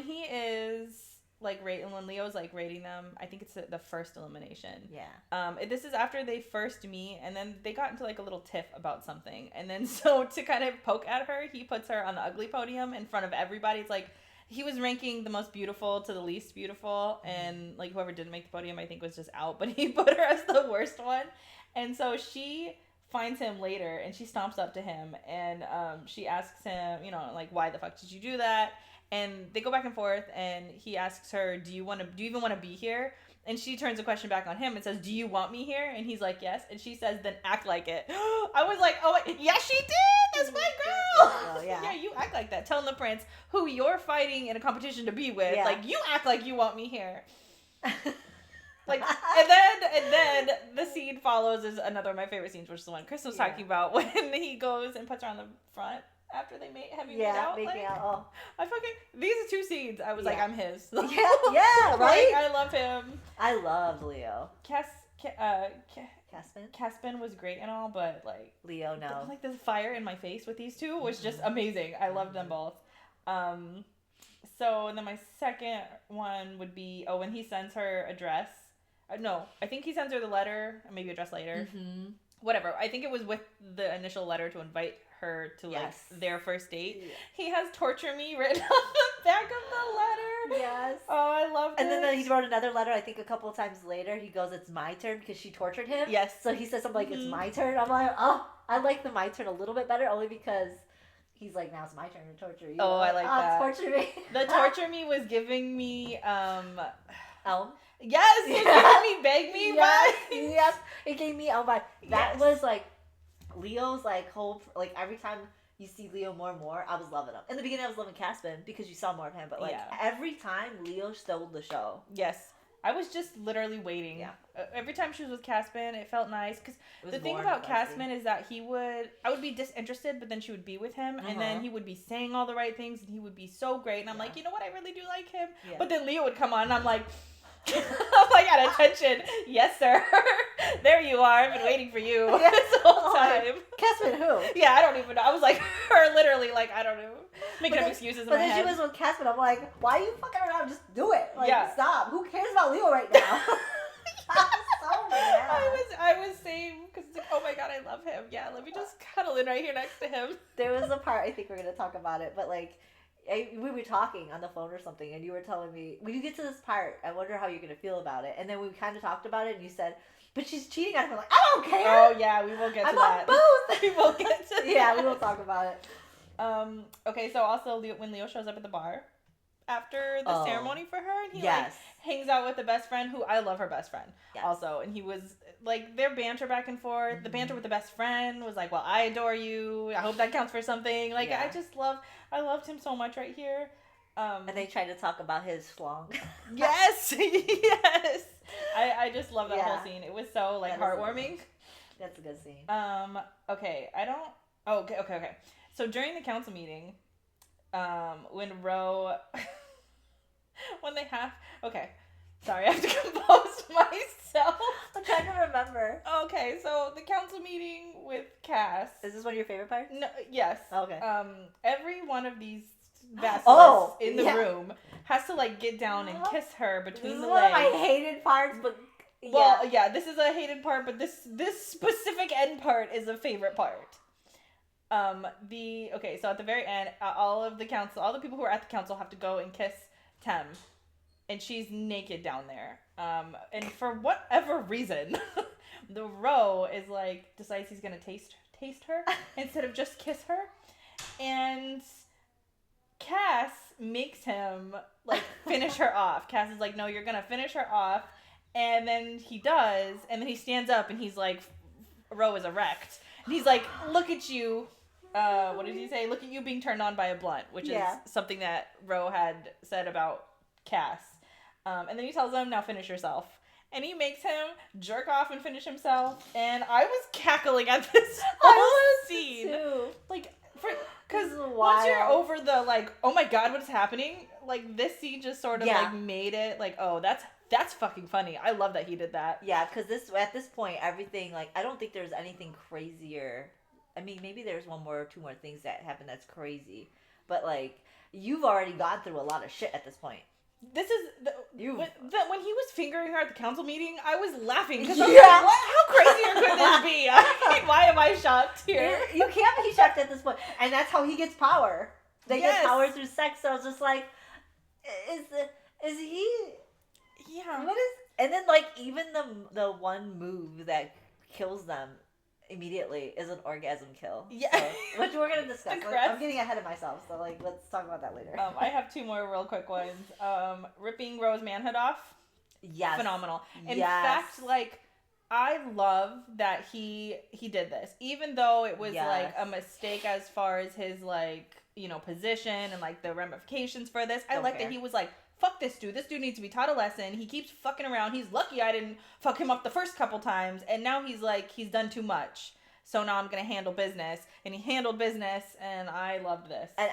he is like when Leo's like rating them, I think it's the first elimination. Yeah. This is after they first meet, and then they got into like a little tiff about something, and then so to kind of poke at her, he puts her on the ugly podium in front of everybody. It's like he was ranking the most beautiful to the least beautiful, and like whoever didn't make the podium, I think was just out, but he put her as the worst one, and so she finds him later, and she stomps up to him, and she asks him, like, why the fuck did you do that? And they go back and forth, and he asks her, do you even want to be here? And she turns the question back on him and says, do you want me here? And he's like, yes. And she says, then act like it. I was like, oh, yes, she did. That's my girl. Oh, yeah. Yeah, you act like that. Telling the prince who you're fighting in a competition to be with, like, you act like you want me here. Like, and then the scene follows is another of my favorite scenes, which is the one Chris was talking about when he goes and puts her on the front after they have you made out? Making out. Oh. These are two scenes. I was like, I'm his. Yeah, right? Like, I love him. I love Leo. Caspin was great and all, but like Leo, no. Like the fire in my face with these two was just amazing. I loved them both. So then my second one would be when he sends her a dress. No, I think he sends her the letter, maybe a dress later. Mm-hmm. Whatever. I think it was with the initial letter to invite her to like their first date. Yeah. He has "torture me" written on the back of the letter. Yes. Oh, I love it. And then he wrote another letter, I think a couple of times later. He goes, it's my turn because she tortured him. Yes. So he says something like, it's my turn. I'm like, oh, I like the my turn a little bit better only because he's like, now it's my turn to torture you. Oh, I like that. Torture me. The torture me was giving me Elm. Yes, it gave me beg me. Yes, it gave me Elm vibe. That was like Leo's like whole like every time you see Leo more and more, I was loving him. In the beginning, I was loving Caspin because you saw more of him, but like every time Leo stole the show. Yes. I was just literally waiting. Yeah. Every time she was with Caspin, it felt nice. Because the thing about Caspin is that I would be disinterested, but then she would be with him. And then he would be saying all the right things. And he would be so great. And I'm like, you know what? I really do like him. Yeah. But then Leo would come on and I'm like, at attention. Yes, sir. There you are. I've been waiting for you this whole time. Caspin who? Yeah, I don't even know. I was like, her literally, like, I don't know. Making up excuses in my head. But then she was with Caspin. I'm like, why are you fucking around? Just do it. Like, stop. Who cares about Leo right now? So mad. I was same because it's like, oh my god, I love him. Yeah, let me just cuddle in right here next to him. There was a part, I think we're going to talk about it, but like, we were talking on the phone or something, and you were telling me, when you get to this part, I wonder how you're going to feel about it. And then we kind of talked about it, and you said, but she's cheating on him. I'm like, I don't care. Oh, yeah, we will get to that. I'm on both. We will get to that. Yeah, we will talk about it. Okay, so also when Leo shows up at the bar after the ceremony for her, and he like hangs out with the best friend, who I love her best friend also, and he was like their banter back and forth. Mm-hmm. The banter with the best friend was like, well, I adore you. I hope that counts for something. Like I loved him so much right here. And they tried to talk about his schlong. Yes, yes. I just love that whole scene. It was so like heartwarming. That's a good scene. Okay, okay. So during the council meeting, when Ro, when they have, sorry, I have to compose myself. I'm trying to remember. Okay, so the council meeting with Cass. Is this one of your favorite parts? No, yes. Okay. Every one of these vassals in the room has to like get down and kiss her between the legs. One of my hated parts, but this is a hated part, but this specific end part is a favorite part. So at the very end, all the people who are at the council have to go and kiss Tem, and she's naked down there. And for whatever reason, the Ro is like decides he's gonna taste her instead of just kiss her, and Cass makes him like finish her off. Cass is like, no, you're gonna finish her off, and then he does, and then he stands up and he's like, Ro is erect, and he's like, look at you. what did he say? Look at you being turned on by a blunt, which is something that Ro had said about Cass. And then he tells him, now finish yourself. And he makes him jerk off and finish himself. And I was cackling at this whole scene. Too. Like, because once you're over the, like, oh my god, what's happening? Like, this scene just sort of, like, made it, like, oh, that's fucking funny. I love that he did that. Yeah, because at this point, everything, like, I don't think there's anything crazier. I mean, maybe there's one more or two more things that happen that's crazy. But, like, you've already gone through a lot of shit at this point. This is when he was fingering her at the council meeting, I was laughing because how crazier could this be? I mean, why am I shocked here? You can't be shocked at this point, and that's how he gets power. They get power through sex. So I was just like, is he? Yeah. What is? And then like even the one move that kills them immediately is an orgasm kill. Yeah. So, which we're going to discuss. Like, I'm getting ahead of myself, so like let's talk about that later. I have two more real quick ones. Ripping Ro's manhood off. Yes. Phenomenal. In fact, like I love that he did this. Even though it was like a mistake as far as his like, you know, position and like the ramifications for this. I like that he was like, fuck this dude. This dude needs to be taught a lesson. He keeps fucking around. He's lucky I didn't fuck him up the first couple times. And now he's like, he's done too much. So now I'm going to handle business. And he handled business. And I loved this. And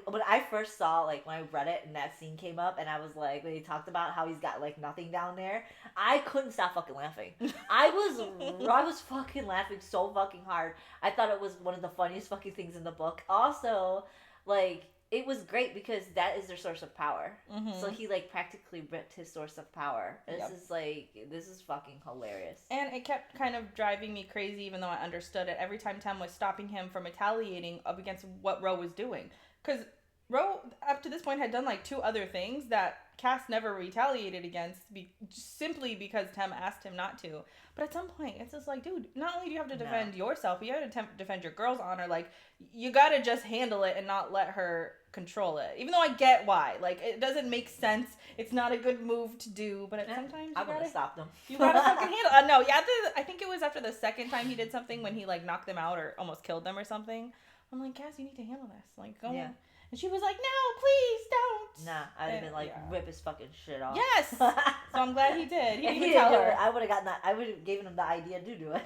when I first saw, like, when I read it and that scene came up and I was like, when he talked about how he's got, like, nothing down there, I couldn't stop fucking laughing. I was fucking laughing so fucking hard. I thought it was one of the funniest fucking things in the book. Also, like, it was great because that is their source of power. Mm-hmm. So he like practically ripped his source of power. This is fucking hilarious. And it kept kind of driving me crazy even though I understood it. Every time Tem was stopping him from retaliating up against what Ro was doing. Because Ro, up to this point, had done like 2 other things that Cass never retaliated against simply because Tem asked him not to. But at some point, it's just like, dude, not only do you have to defend yourself, you have to defend your girl's honor. Like, you gotta just handle it and not let her control it. Even though I get why. Like, it doesn't make sense. It's not a good move to do, but sometimes I would have stopped them. You gotta fucking handle it. No, I think it was after the second time he did something when he, like, knocked them out or almost killed them or something. I'm like, Cass, you need to handle this. Like, go on. And she was like, no, please don't. Nah, I'd have been like, rip his fucking shit off. Yes! So I'm glad he did. He didn't even tell her. I would have gotten that. I would have given him the idea to do it.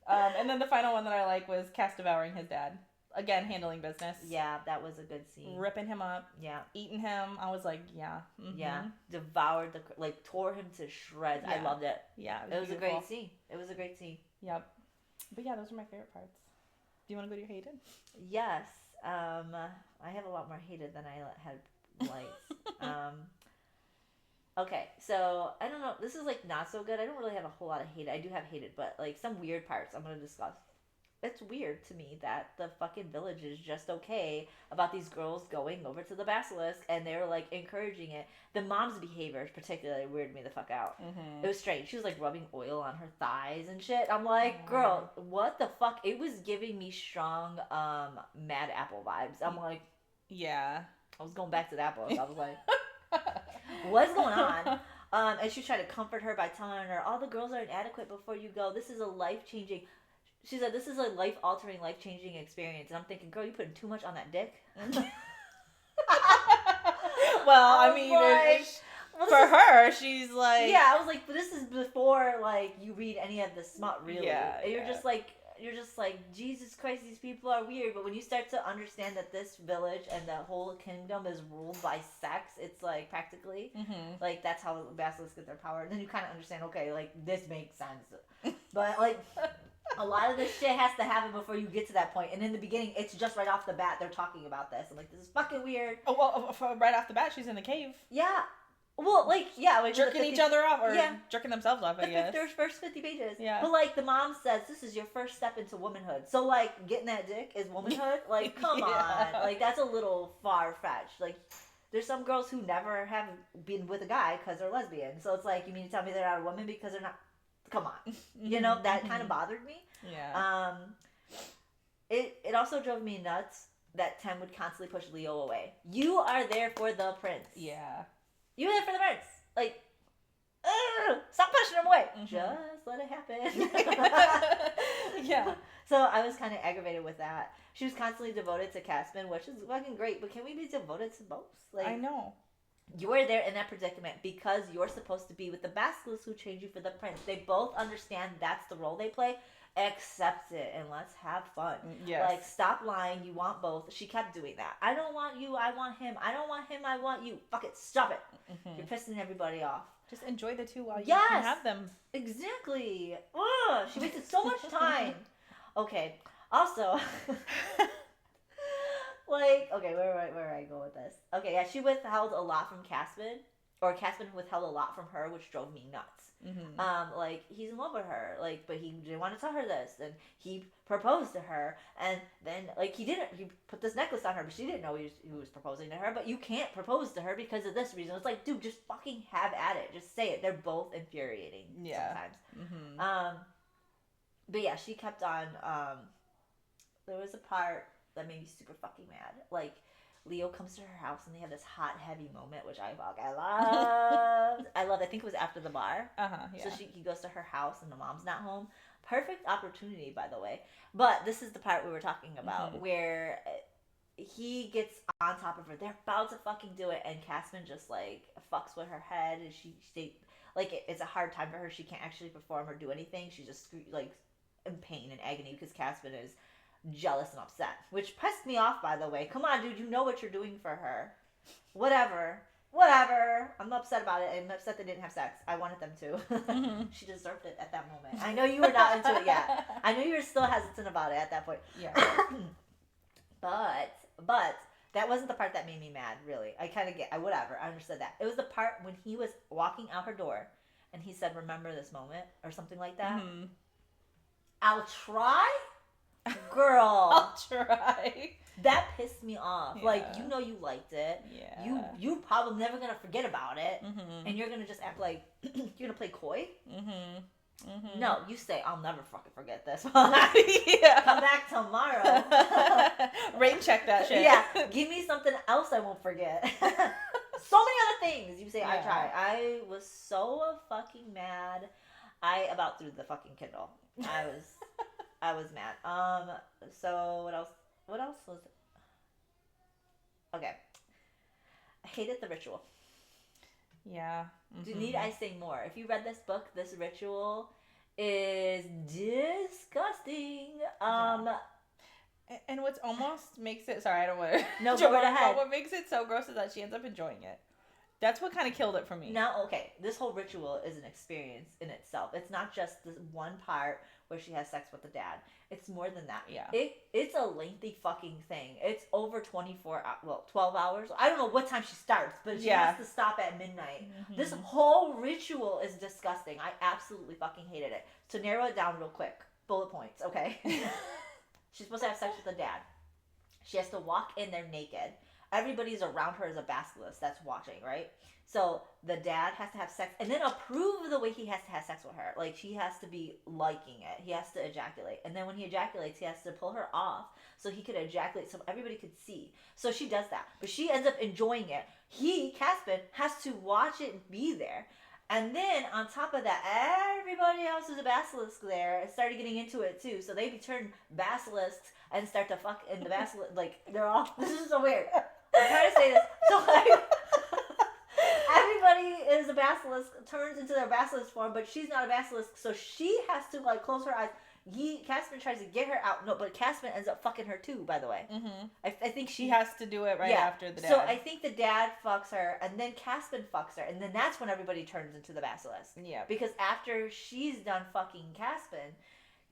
And then the final one that I like was Cass devouring his dad. Again, handling business. Yeah, that was a good scene. Ripping him up. Yeah. Eating him. I was like, yeah. Mm-hmm. Yeah. Devoured tore him to shreds. Yeah. I loved it. Yeah. It was a great scene. It was a great scene. Yep. But yeah, those are my favorite parts. Do you want to go to your hated? Yes. I have a lot more hated than I had liked. Okay, so I don't know. This is like not so good. I don't really have a whole lot of hated. I do have hated, but like some weird parts I'm going to discuss. It's weird to me that the fucking village is just okay about these girls going over to the basilisk and they're like encouraging it. The mom's behavior particularly weirded me the fuck out. Mm-hmm. It was strange. She was like rubbing oil on her thighs and shit. I'm like, girl, what the fuck? It was giving me strong Mad Apple vibes. I'm like, yeah. I was going back to that book. I was like, what's going on? And she tried to comfort her by telling her, all the girls are inadequate before you go. This is a life-changing... She said, this is a life-altering, life-changing experience. And I'm thinking, girl, you putting too much on that dick? Well, I mean, for her, she's like... Yeah, I was like, but this is before, like, you read any of the smut, really. Yeah, and you're just like, Jesus Christ, these people are weird. But when you start to understand that this village and the whole kingdom is ruled by sex, it's like, practically, like, that's how the basilisks get their power. And then you kind of understand, okay, like, this makes sense. But, like... A lot of this shit has to happen before you get to that point. And in the beginning, it's just right off the bat, they're talking about this. I'm like, this is fucking weird. Oh, well, right off the bat, she's in the cave. Yeah. Well, like, yeah. Like jerking each other off, or jerking themselves off, I guess. Their first 50 pages. Yeah. But, like, the mom says, this is your first step into womanhood. So, like, getting that dick is womanhood? Like, come on. Like, that's a little far-fetched. Like, there's some girls who never have been with a guy because they're lesbian. So it's like, you mean to tell me they're not a woman because they're not... Come on. You know, that kind of bothered me. Yeah. It also drove me nuts that Tem would constantly push Leo away. You are there for the prince. Yeah. You're there for the prince. Like, no. Stop pushing him away. Mm-hmm. Just let it happen. Yeah. So I was kind of aggravated with that. She was constantly devoted to Caspian, which is fucking great, but can we be devoted to both? Like, I know. You are there in that predicament because you're supposed to be with the basilisks who change you for the prince. They both understand that's the role they play. Accept it and let's have fun. Yes. Like, stop lying. You want both. She kept doing that. I don't want you. I want him. I don't want him. I want you. Fuck it. Stop it. Mm-hmm. You're pissing everybody off. Just enjoy the two while you Yes! can have them. Exactly. Ugh, she wasted so much time. Okay. Also, like, okay, where I go with this? Okay, yeah, she withheld a lot from Caspian, or Caspian withheld a lot from her, which drove me nuts. Mm-hmm. Like, he's in love with her, like, but he didn't want to tell her this, and he proposed to her, and then, like, he put this necklace on her, but she didn't know he was proposing to her, but you can't propose to her because of this reason. It's like, dude, just fucking have at it. Just say it. They're both infuriating sometimes. Mm-hmm. But yeah, she kept on, there was a part that made me super fucking mad. Like, Leo comes to her house and they have this hot, heavy moment, which I loved. I think it was after the bar. Yeah. So he goes to her house and the mom's not home. Perfect opportunity, by the way. But this is the part we were talking about, where he gets on top of her. They're about to fucking do it, and Caspian just, like, fucks with her head, and it's a hard time for her. She can't actually perform or do anything. She's just, like, in pain and agony because Caspian is jealous and upset, which pissed me off, by the way. Come on, dude, you know what you're doing for her. Whatever. I'm upset about it. I'm upset they didn't have sex. I wanted them to. She deserved it at that moment. I know you were not into it yet. I know you were still hesitant about it at that point. Yeah. But that wasn't the part that made me mad, really. I kind of whatever. I understood that. It was the part when he was walking out her door and he said, "Remember this moment," or something like that. Mm-hmm. I'll try? Girl. I'll try. That pissed me off. Yeah. Like, you know you liked it. Yeah. You probably never gonna forget about it. Mm-hmm. And you're gonna just act like you're gonna play coy. Mm-hmm. Mm-hmm. No, you say, "I'll never fucking forget this." Yeah. Come back tomorrow. Rain check that shit. Yeah. Give me something else I won't forget. So many other things. You say, "I Yeah. try." I was so fucking mad. I about threw the fucking Kindle. I was mad. So what else? What else was it? Okay. I hated the ritual. Yeah. Mm-hmm. Need I say more? If you read this book, this ritual is disgusting. And what's almost makes it, sorry, I don't want to No, go right ahead. What makes it so gross is that she ends up enjoying it. That's what kind of killed it for me. Now, okay, this whole ritual is an experience in itself. It's not just this one part where she has sex with the dad. It's more than that. Yeah. It's a lengthy fucking thing. It's over 12 hours. I don't know what time she starts, but she has to stop at midnight. Mm-hmm. This whole ritual is disgusting. I absolutely fucking hated it. To narrow it down real quick, bullet points, okay? She's supposed to have sex with the dad. She has to walk in there naked. Everybody's around her as a basilisk that's watching, right? So the dad has to have sex and then approve the way he has to have sex with her. Like, she has to be liking it. He has to ejaculate. And then when he ejaculates, he has to pull her off so he could ejaculate so everybody could see. So she does that. But she ends up enjoying it. Caspian, has to watch it and be there. And then on top of that, everybody else who's a basilisk there started getting into it too. So they turn basilisks and start to fuck in the basilisk. Like, they're all, this is so weird. I'm trying to say this. So, like, everybody is a basilisk, turns into their basilisk form, but she's not a basilisk, so she has to, like, close her eyes. Caspian tries to get her out. No, but Caspian ends up fucking her too, by the way. Mm-hmm. I think she has to do it after the dad. So I think the dad fucks her, and then Caspian fucks her, and then that's when everybody turns into the basilisk. Yeah. Because after she's done fucking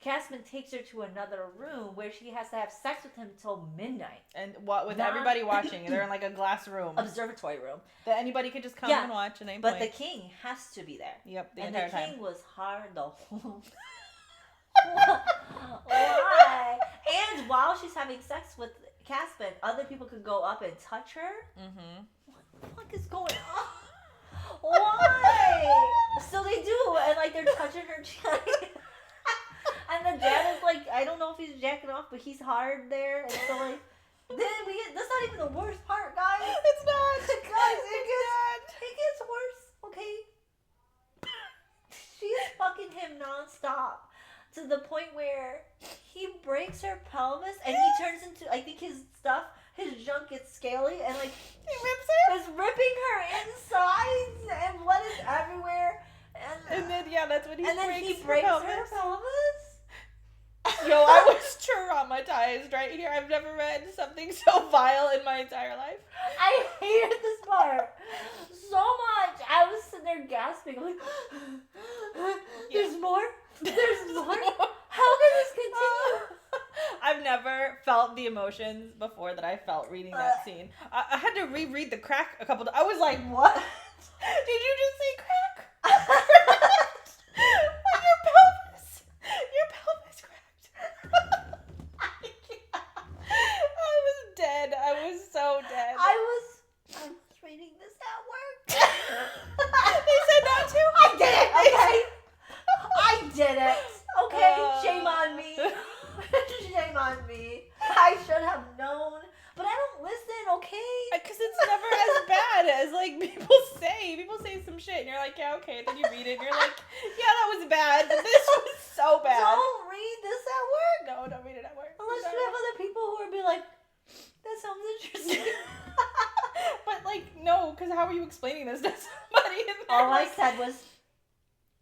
Caspian takes her to another room where she has to have sex with him till midnight. And with everybody watching. They're in, like, a glass room. Observatory room. That anybody could just come and watch at any point. But the king has to be there. Yep, the entire time. And the king was hard the whole... Why? And while she's having sex with Caspian, other people could go up and touch her? Mm-hmm. What the fuck is going on? Why? So they do, and, like, they're touching her chin. And the dad is, like, I don't know if he's jacking off, but he's hard there. And so, like, then that's not even the worst part, guys. It's not. Guys, it gets worse, okay? She is fucking him nonstop to the point where he breaks her pelvis and he turns into, I think his junk gets scaly and like he rips her. is ripping her insides and blood is everywhere. And then that's when he breaks her pelvis. Yo, I was traumatized right here. I've never read something so vile in my entire life. I hated this part so much. I was sitting there gasping. I'm like, there's more? There's more? How can this continue? I've never felt the emotions before that I felt reading that scene. I had to reread the crack a couple times. I was like, what? Did you just say crack? Your pelvis cracked. I was dead. I was so dead. I was reading this at work. They said that too? I did it, okay? I did it. Okay, shame on me. Shame on me. I should have known. But I don't listen, okay? Because it's never as bad as, like, people say. People say some shit, and you're like, yeah, okay. Then you read it, and you're like, yeah, that was bad. But this was so bad. Don't read this at work. No, don't read it at work. Unless you have other people who would be like, that sounds interesting. But, like, no, because how are you explaining this to somebody? All I said was,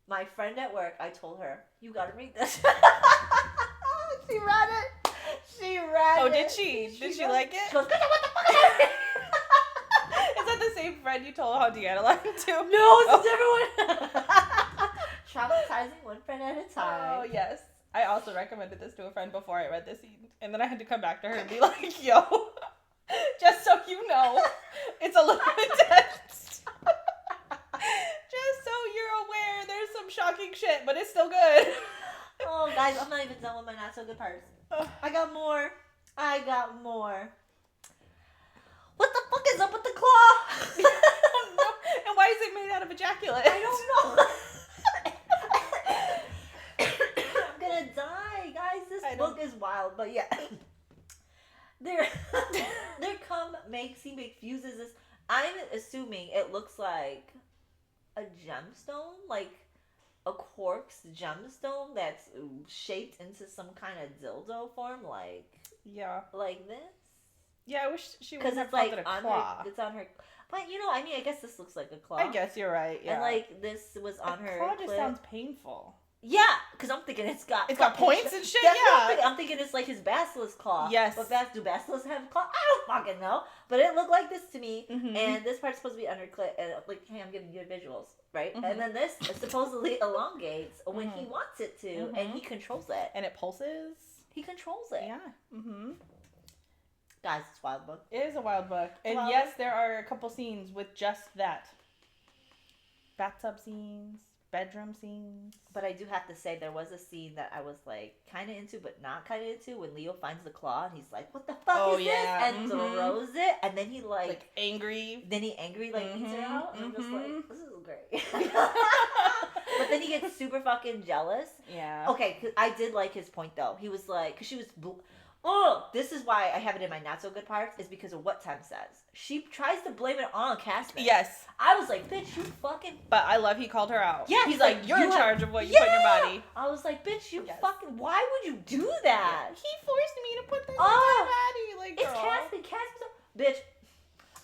my friend at work, I told her, you gotta read this. She read it. She read it. Oh, did she? Did she like it? She goes, what the fuck is that? Is that the same friend you told how Deanna liked to? No, it's a different one. Traumatizing one friend at a time. Oh, yes. I also recommended this to a friend before I read this scene. And then I had to come back to her and be like, yo, just so you know, it's a little intense. Just so you're aware, there's some shocking shit, but it's still good. Oh, guys, I'm not even done with my not so good parts. I got more. What the fuck is up with the claw? And why is it made out of ejaculate? I don't know. I'm gonna die, guys. This book is wild, but yeah. There he fuses this. I'm assuming it looks like a gemstone, like a quartz gemstone that's shaped into some kind of dildo form, like this. Yeah, I wish she would have it's called like it a on claw. her. It's on her. But I mean, I guess this looks like a claw. I guess you're right. Yeah. And like this was on her. Claw just sounds painful. Yeah, because I'm thinking it's got points and shit. That's Yeah. I'm thinking it's like his basilisk claw. Yes. But do basilisks have claw? I don't fucking know. But it looked like this to me. Mm-hmm. And this part's supposed to be underclit. And like, hey, I'm giving you visuals, right? Mm-hmm. And then this supposedly elongates when he wants it to, and he controls it. And it pulses. He controls it. Yeah. Mm-hmm. Guys, it's a wild book. It is a wild book. And yes, there are a couple scenes with just that. Bathtub scenes. Bedroom scenes. But I do have to say there was a scene that I was like kind of into but not kind of into when Leo finds the claw and he's like, what the fuck is this? And throws it, and then he like angry. Then he angry like eats her out, and I'm just like, this is great. But then he gets super fucking jealous. Yeah. Okay, 'cause I did like his point though. He was like, because she was oh, this is why I have it in my not so good parts, is because of what Tem says. She tries to blame it on Casper. Yes. I was like, bitch, you fucking... But I love he called her out. Yeah. He's like, you're in charge of what you put in your body. I was like, bitch, you fucking... Why would you do that? Yeah. He forced me to put this in my body. Like, it's Casper. Bitch,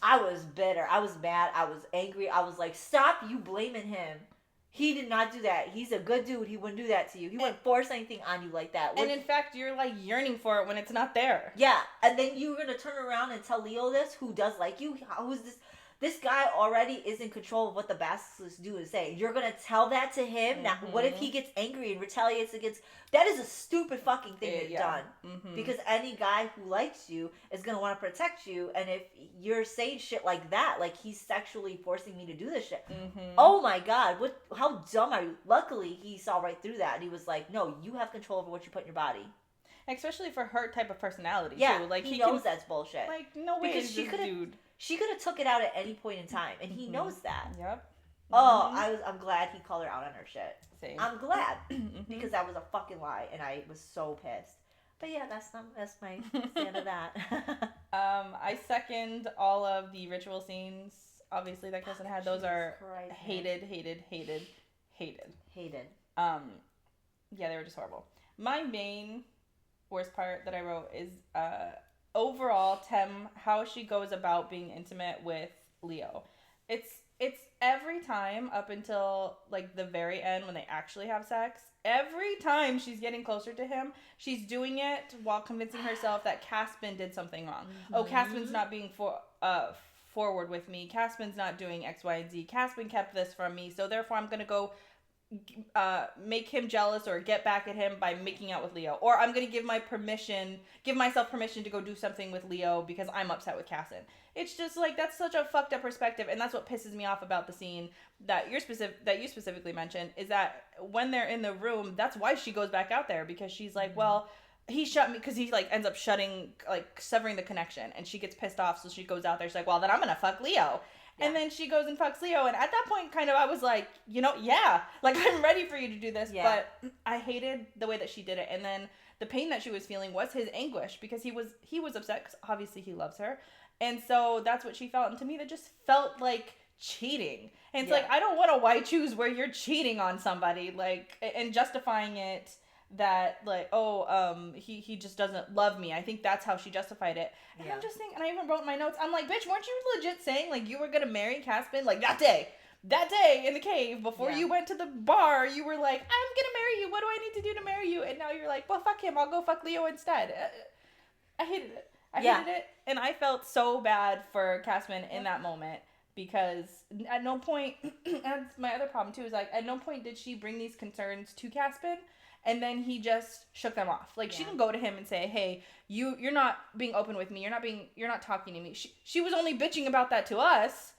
I was bitter. I was mad. I was angry. I was like, stop you blaming him. He did not do that. He's a good dude. He wouldn't do that to you. He wouldn't force anything on you like that. And in fact, you're like yearning for it when it's not there. Yeah. And then you're going to turn around and tell Leo this, who does like you. Who's this? This guy already is in control of what the basilisks do and say. You're going to tell that to him? Now, what if he gets angry and retaliates against... That is a stupid fucking thing to done. Mm-hmm. Because any guy who likes you is going to want to protect you. And if you're saying shit like that, like he's sexually forcing me to do this shit. Mm-hmm. Oh my God. How dumb are you? Luckily, he saw right through that. And he was like, no, you have control over what you put in your body. Especially for her type of personality, yeah, too. Like, he knows that's bullshit. Like, no way because she could have took it out at any point in time. And he knows that. Yep. Oh, I'm glad he called her out on her shit. Same. I'm glad because that was a fucking lie, and I was so pissed. But yeah, that's my stand of that. I second all of the ritual scenes. Obviously, that Kristen had. Those are hated. Hated. Yeah, they were just horrible. My main worst part that I wrote is overall how she goes about being intimate with Leo. It's every time up until like the very end when they actually have sex. Every time she's getting closer to him, she's doing it while convincing herself that Caspin did something wrong. Mm-hmm. Oh, Caspin's not being forward with me. Caspin's not doing X, Y, and Z. Caspin kept this from me, so therefore I'm gonna go make him jealous or get back at him by making out with Leo, or I'm gonna give myself permission to go do something with Leo because I'm upset with Caspin. It's just like, that's such a fucked up perspective, and that's what pisses me off about the scene that you specifically mentioned, is that when they're in the room, that's why she goes back out there, because she's like, well, he shut me, because he like ends up severing the connection, and she gets pissed off, so she goes out there, she's like, well, then I'm gonna fuck Leo. Yeah. And then she goes and fucks Leo, and at that point, kind of, I was like, yeah, like, I'm ready for you to do this, but I hated the way that she did it, and then the pain that she was feeling was his anguish, because he was upset, because obviously he loves her, and so that's what she felt, and to me, that just felt like cheating, and it's like, I don't want to why choose where you're cheating on somebody, like, and justifying it that, like, he just doesn't love me. I think that's how she justified it. And I'm just thinking, and I even wrote in my notes, I'm like, bitch, weren't you legit saying, like, you were gonna marry Caspin, like, that day in the cave, before you went to the bar, you were like, I'm gonna marry you, what do I need to do to marry you? And now you're like, well, fuck him, I'll go fuck Leo instead. I hated it. I hated it, and I felt so bad for Caspin in that moment, because at no point, and my other problem too, is like, at no point did she bring these concerns to Caspin, and then he just shook them off. Like, she didn't go to him and say, hey, you're not being open with me. You're not talking to me. She was only bitching about that to us,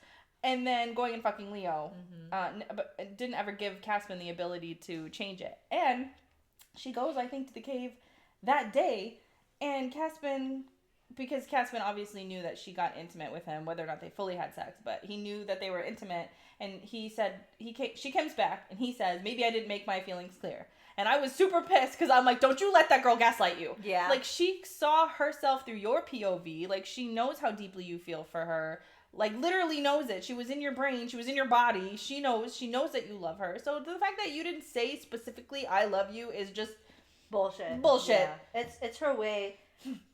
and then going and fucking Leo. Mm-hmm. But didn't ever give Caspin the ability to change it. And she goes, I think, to the cave that day, and because Caspin obviously knew that she got intimate with him, whether or not they fully had sex, but he knew that they were intimate, and he said, she comes back, and he says, maybe I didn't make my feelings clear. And I was super pissed, because I'm like, don't you let that girl gaslight you. Yeah. Like, she saw herself through your POV. Like, she knows how deeply you feel for her. Like, literally knows it. She was in your brain. She was in your body. She knows that you love her. So the fact that you didn't say specifically, I love you, is just bullshit. Yeah. It's her way.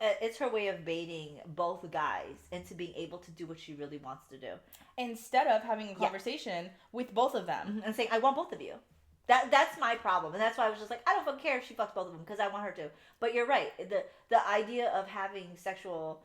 It's her way of baiting both guys into being able to do what she really wants to do. Instead of having a conversation with both of them. And saying, I want both of you. That's my problem, and that's why I was just like, I don't fucking care if she fucks both of them, because I want her to. But you're right, the idea of having sexual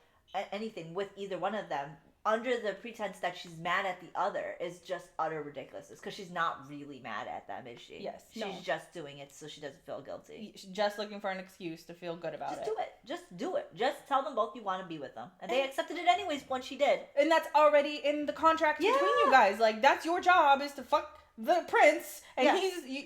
anything with either one of them under the pretense that she's mad at the other is just utter ridiculousness, because she's not really mad at them, is she? Yes. She's just doing it so she doesn't feel guilty. She's just looking for an excuse to feel good about it. Just do it. Just tell them both you want to be with them. And they accepted it anyways once she did. And that's already in the contract between you guys. Like, that's your job, is to fuck the prince, and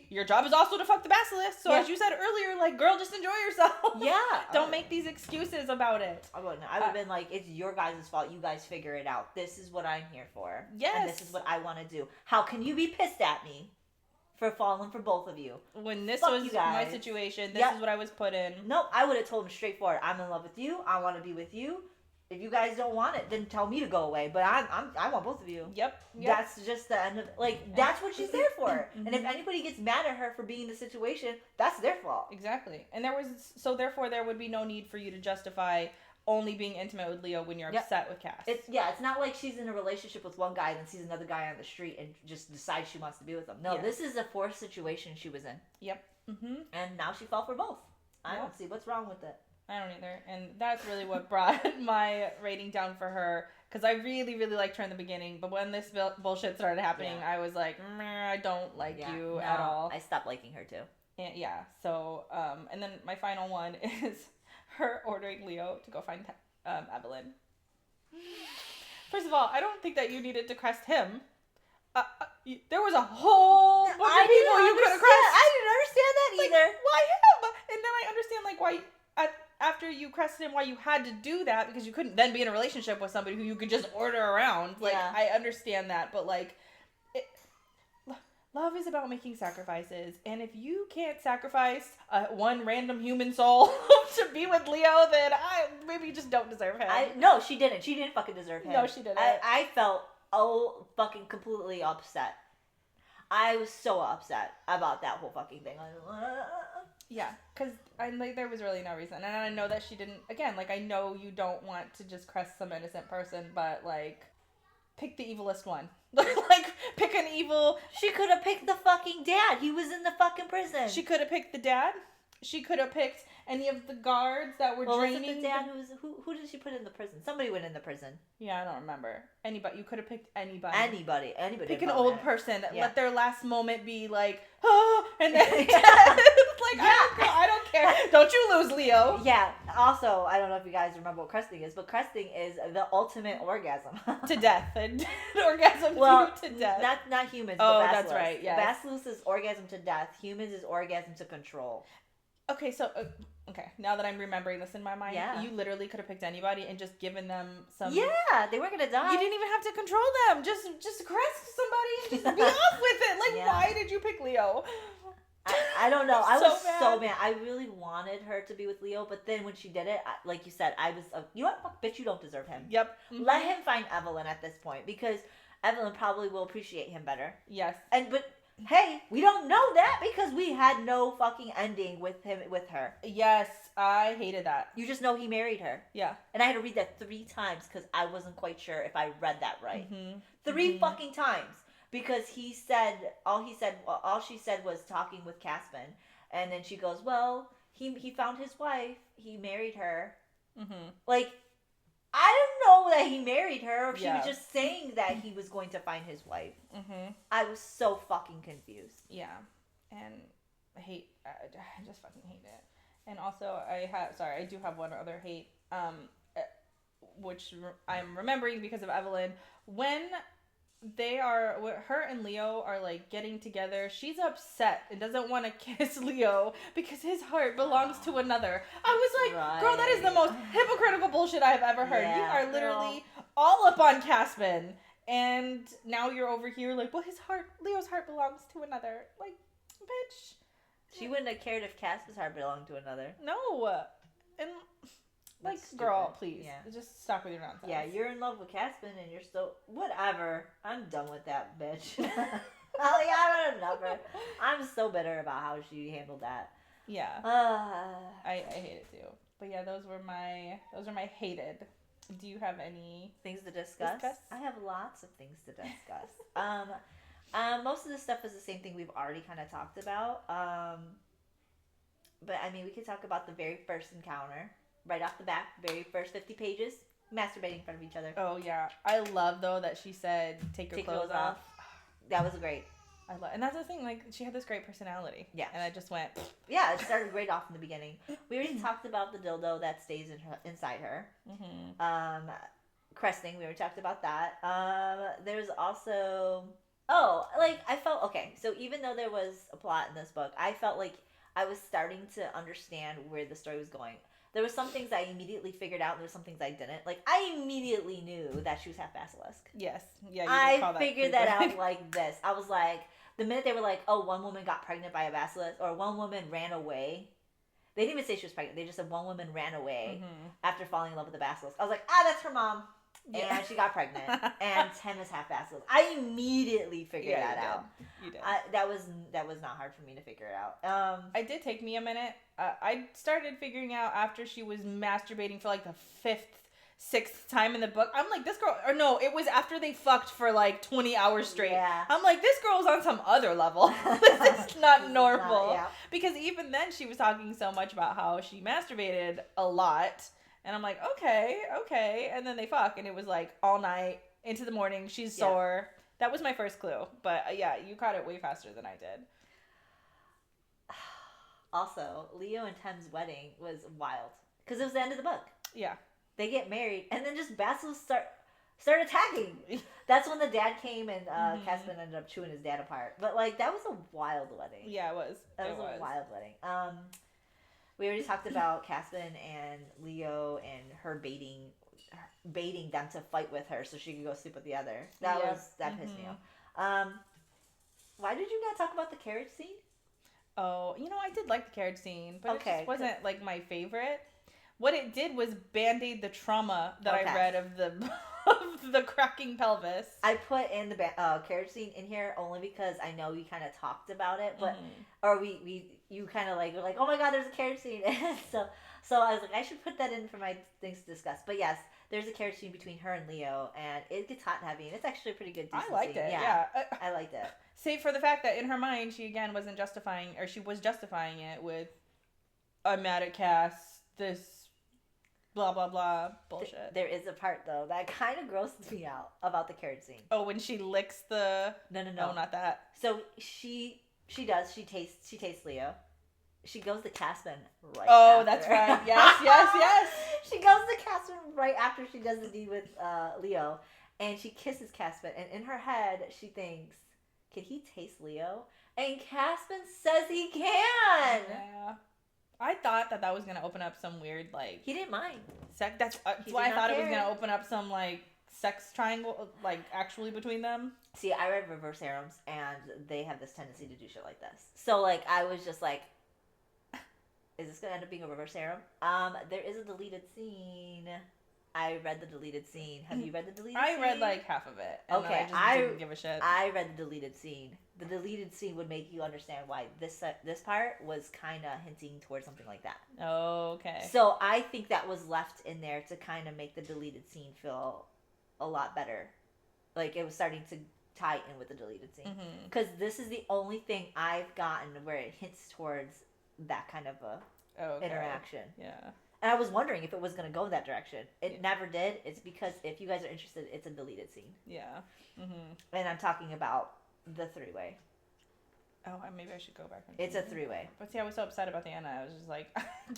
your job is also to fuck the basilisk. So as you said earlier, like, girl, just enjoy yourself. Yeah. Don't make these excuses about it. I would have been like, it's your guys' fault. You guys figure it out. This is what I'm here for. Yes. And this is what I want to do. How can you be pissed at me for falling for both of you? When this was my situation, this is what I was put in. Nope, I would have told him straightforward, I'm in love with you. I want to be with you. If you guys don't want it, then tell me to go away. But I want both of you. Yep. That's just the end of it. Like, that's what she's there for. Mm-hmm. And if anybody gets mad at her for being in the situation, that's their fault. Exactly. And therefore there would be no need for you to justify only being intimate with Leo when you're upset with Cass. It's not like she's in a relationship with one guy and then sees another guy on the street and just decides she wants to be with him. No, this is a forced situation she was in. Yep. Mm-hmm. And now she fell for both. I don't see what's wrong with it. I don't either. And that's really what brought my rating down for her. Because I really, really liked her in the beginning. But when this bullshit started happening, I was like, I don't like you at all. I stopped liking her too. And so, and then my final one is her ordering Leo to go find Evelyn. First of all, I don't think that you needed to crest him. There was a whole bunch of people you could have crest. I didn't understand that either. Why him? And then I understand, like, why... After you crested him, why you had to do that, because you couldn't then be in a relationship with somebody who you could just order around. Like, I understand that, but, like, love is about making sacrifices, and if you can't sacrifice one random human soul to be with Leo, then maybe you just don't deserve him. No, she didn't. She didn't fucking deserve him. No, she didn't. I felt fucking completely upset. I was so upset about that whole fucking thing. Yeah, because like there was really no reason, and I know that she didn't. Again, like I know you don't want to just crest some innocent person, but like pick the evilest one. Like pick an evil. She could have picked the fucking dad. He was in the fucking prison. She could have picked the dad. She could have picked any of the guards that were draining. Was it the dad who did she put in the prison? Somebody went in the prison. Yeah, I don't remember. Anybody. You could have picked anybody. Anybody. Pick an old person. Yeah. Let their last moment be like, oh, and then like, I don't care. Don't you lose, Leo. Yeah. Also, I don't know if you guys remember what cresting is, but cresting is the ultimate orgasm. To death. And orgasm to death. Not humans. Oh, but that's right. Yeah. Basilos is orgasm to death. Humans is orgasm to control. Okay, so now that I'm remembering this in my mind, yeah. You literally could have picked anybody and just given them some. Yeah, they weren't gonna die. You didn't even have to control them. Just crest somebody and just be off with it. Like, why did you pick Leo? I don't know. I was so mad. I really wanted her to be with Leo, but then when she did it, like you said, I was, you know what? Fuck, bitch, you don't deserve him. Yep. Mm-hmm. Let him find Evelyn at this point, because Evelyn probably will appreciate him better. Yes. But hey, we don't know that because we had no fucking ending with her. Yes, I hated that. You just know he married her. Yeah. And I had to read that 3 times because I wasn't quite sure if I read that right. Mm-hmm. 3 fucking times. Because all she said was talking with Caspin. And then she goes, well, he found his wife. He married her. Mm-hmm. Like, I didn't know that he married her. Or she was just saying that he was going to find his wife. Mm-hmm. I was so fucking confused. Yeah. And I just fucking hate it. And also, I do have one other hate, which I'm remembering because of Evelyn. When her and Leo are like getting together, she's upset and doesn't want to kiss Leo because his heart belongs to another. I was like, girl, that is the most hypocritical bullshit I've ever heard. Yeah, you are literally all up on Caspin, and now you're over here like, well, Leo's heart belongs to another. Like, bitch. She wouldn't have cared if Caspin's heart belonged to another. No. And like, girl, please. Yeah. Just stop with your nonsense. Yeah, you're in love with Caspin and you're still... Whatever. I'm done with that bitch. I don't know her. I'm so bitter about how she handled that. Yeah. I hate it too. But yeah, those were my hated. Do you have any... Things to discuss? I have lots of things to discuss. Most of the stuff is the same thing we've already kind of talked about. But I mean, we could talk about the very first encounter. Right off the bat, very first 50 pages, masturbating in front of each other. Oh, yeah. I love, though, that she said, take your clothes off. That was great. And that's the thing, like, she had this great personality. Yeah. And I just went... Yeah, it started great off in the beginning. We already talked about the dildo that stays inside her. Mm-hmm. Cresting, we already talked about that. There's also... Oh, like, I felt... Okay, so even though there was a plot in this book, I felt like I was starting to understand where the story was going. There were some things I immediately figured out, and there were some things I didn't. Like, I immediately knew that she was half basilisk. Yes. Yeah, I figured that out like this. I was like, the minute they were like, oh, one woman got pregnant by a basilisk, or one woman ran away. They didn't even say she was pregnant. They just said one woman ran away after falling in love with the basilisk. I was like, that's her mom. Yeah. And she got pregnant. And Tim is half basilisk. I immediately figured that out. You did. That was not hard for me to figure it out. It did take me a minute. I started figuring out after she was masturbating for like the 6th time in the book. I'm like, this girl, or no, it was after they fucked for like 20 hours straight. Yeah. I'm like, this girl's on some other level. This is not normal. Because even then she was talking so much about how she masturbated a lot. And I'm like, okay. And then they fuck. And it was like all night into the morning. She's sore. That was my first clue. But yeah, you caught it way faster than I did. Also, Leo and Tem's wedding was wild. Because it was the end of the book. Yeah. They get married. And then just Basilos start attacking. That's when the dad came and Caspin ended up chewing his dad apart. But like, that was a wild wedding. Yeah, it was. That was a wild wedding. We already talked about Caspin and Leo and her baiting them to fight with her so she could go sleep with the other. That pissed me off. Why did you not talk about the carriage scene? Oh, I did like the carriage scene, but it just wasn't like my favorite. What it did was band-aid the trauma that I read of the of the cracking pelvis. I put in the carriage scene in here only because I know we kind of talked about it, but or you kind of like were like, oh my god, there's a carriage scene, so I was like, I should put that in for my things to discuss. But yes, there's a carriage scene between her and Leo, and it gets hot and heavy, and it's actually a pretty good. I liked scene. it. Yeah, I liked it. Save for the fact that in her mind, she again wasn't justifying, or she was justifying it with, I'm mad at Cass. This blah blah blah bullshit. There is a part though that kind of grosses me out about the carriage scene. Oh, when she licks the no, not that. So she tastes Leo. She goes to Caspian right Oh, after. that's right. Yes. She goes to Caspian right after she does the deed with Leo, and she kisses Caspian, and in her head she thinks, can he taste Leo? And Caspian says he can. Yeah. I thought that was going to open up some weird, like... He didn't mind. That's why I thought it was going to open up some, like, sex triangle, like, actually between them. See, I read reverse harems, and they have this tendency to do shit like this. So, like, I was just like, is this going to end up being a reverse harem? There is a deleted scene. I read the deleted scene. Have you read the deleted scene? I read, like, half of it. And okay, I just didn't give a shit. I read the deleted scene. The deleted scene would make you understand why this part was kind of hinting towards something like that. Okay. So I think that was left in there to kind of make the deleted scene feel a lot better. Like it was starting to tie in with the deleted scene. Because this is the only thing I've gotten where it hints towards that kind of a interaction. Yeah. And I was wondering if it was going to go that direction. It never did. It's because if you guys are interested, it's a deleted scene. Yeah. And I'm talking about the three-way. Oh, maybe I should go back. It's a three-way. But see, I was so upset about the end. I was just like...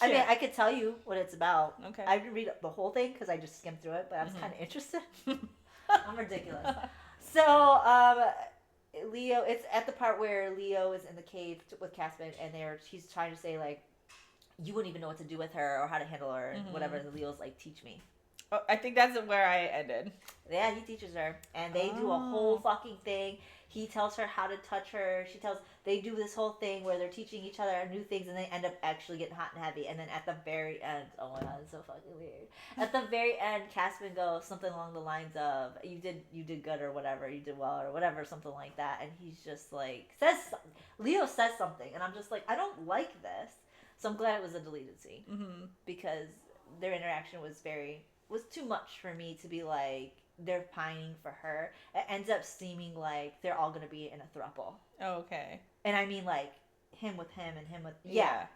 I mean, I could tell you what it's about. Okay. I didn't read the whole thing because I just skimmed through it, but I was kind of interested. I'm ridiculous. So, Leo, it's at the part where Leo is in the cave with Caspian, and he's trying to say, like, you wouldn't even know what to do with her or how to handle her and whatever. And Leo's like, teach me. Oh, I think that's where I ended. Yeah, he teaches her. And they do a whole fucking thing. He tells her how to touch her. They do this whole thing where they're teaching each other new things, and they end up actually getting hot and heavy. And then at the very end, oh my god, it's so fucking weird. At the very end, Caspian goes something along the lines of, you did good or whatever, you did well or whatever, something like that. And he's just like, Leo says something, and I'm just like, I don't like this. So I'm glad it was a deleted scene. Because their interaction was too much for me to be like, they're pining for her. It ends up seeming like they're all going to be in a throuple. Oh, okay. And I mean like him with him and him with... Yeah.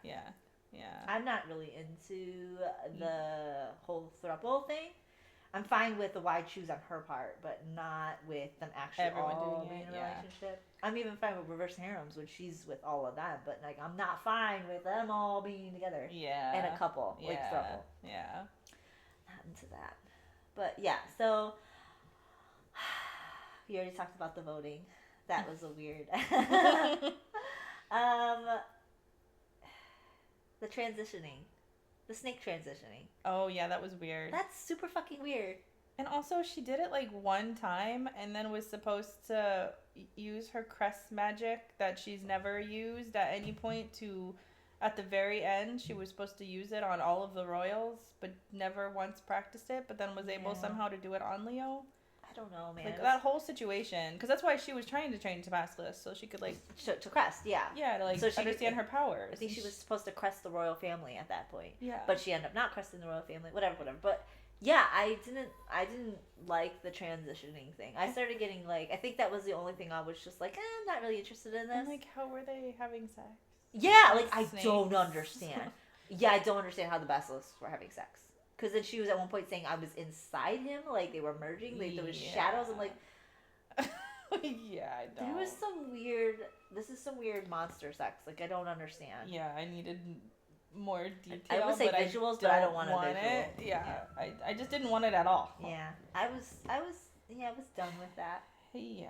I'm not really into the whole throuple thing. I'm fine with the wide shoes on her part, but not with them actually Everyone all doing being it, in a relationship. I'm even fine with reverse harems when she's with all of them, but like I'm not fine with them all being together. Yeah. And a couple, like throuple. Yeah. Not into that. But yeah, so we already talked about the voting. That was a weird. The transitioning. The snake transitioning. Oh, yeah, that was weird. That's super fucking weird. And also, she did it like one time and then was supposed to use her crest magic that she's never used at any point to, at the very end, she was supposed to use it on all of the royals, but never once practiced it, but then was able somehow to do it on Leo. I don't know, man. Like, that whole situation, because that's why she was trying to train Tabascus, so she could, like... To crest, yeah. Yeah, to, like, so understand her powers. I think she was supposed to crest the royal family at that point. Yeah. But she ended up not cresting the royal family, whatever. But, yeah, I didn't like the transitioning thing. I started getting, like... I think that was the only thing I was just like, I'm not really interested in this. And, like, how were they having sex? Yeah, like, I don't understand. Yeah, I don't understand how the basilisks were having sex. Because then she was at one point saying I was inside him, like they were merging, like there was shadows. I'm like, yeah, I don't. There was this is some weird monster sex. Like I don't understand. Yeah, I needed more detail. I would say visuals, but I don't want it. Yeah, I just didn't want it at all. Yeah, I was done with that. Yeah.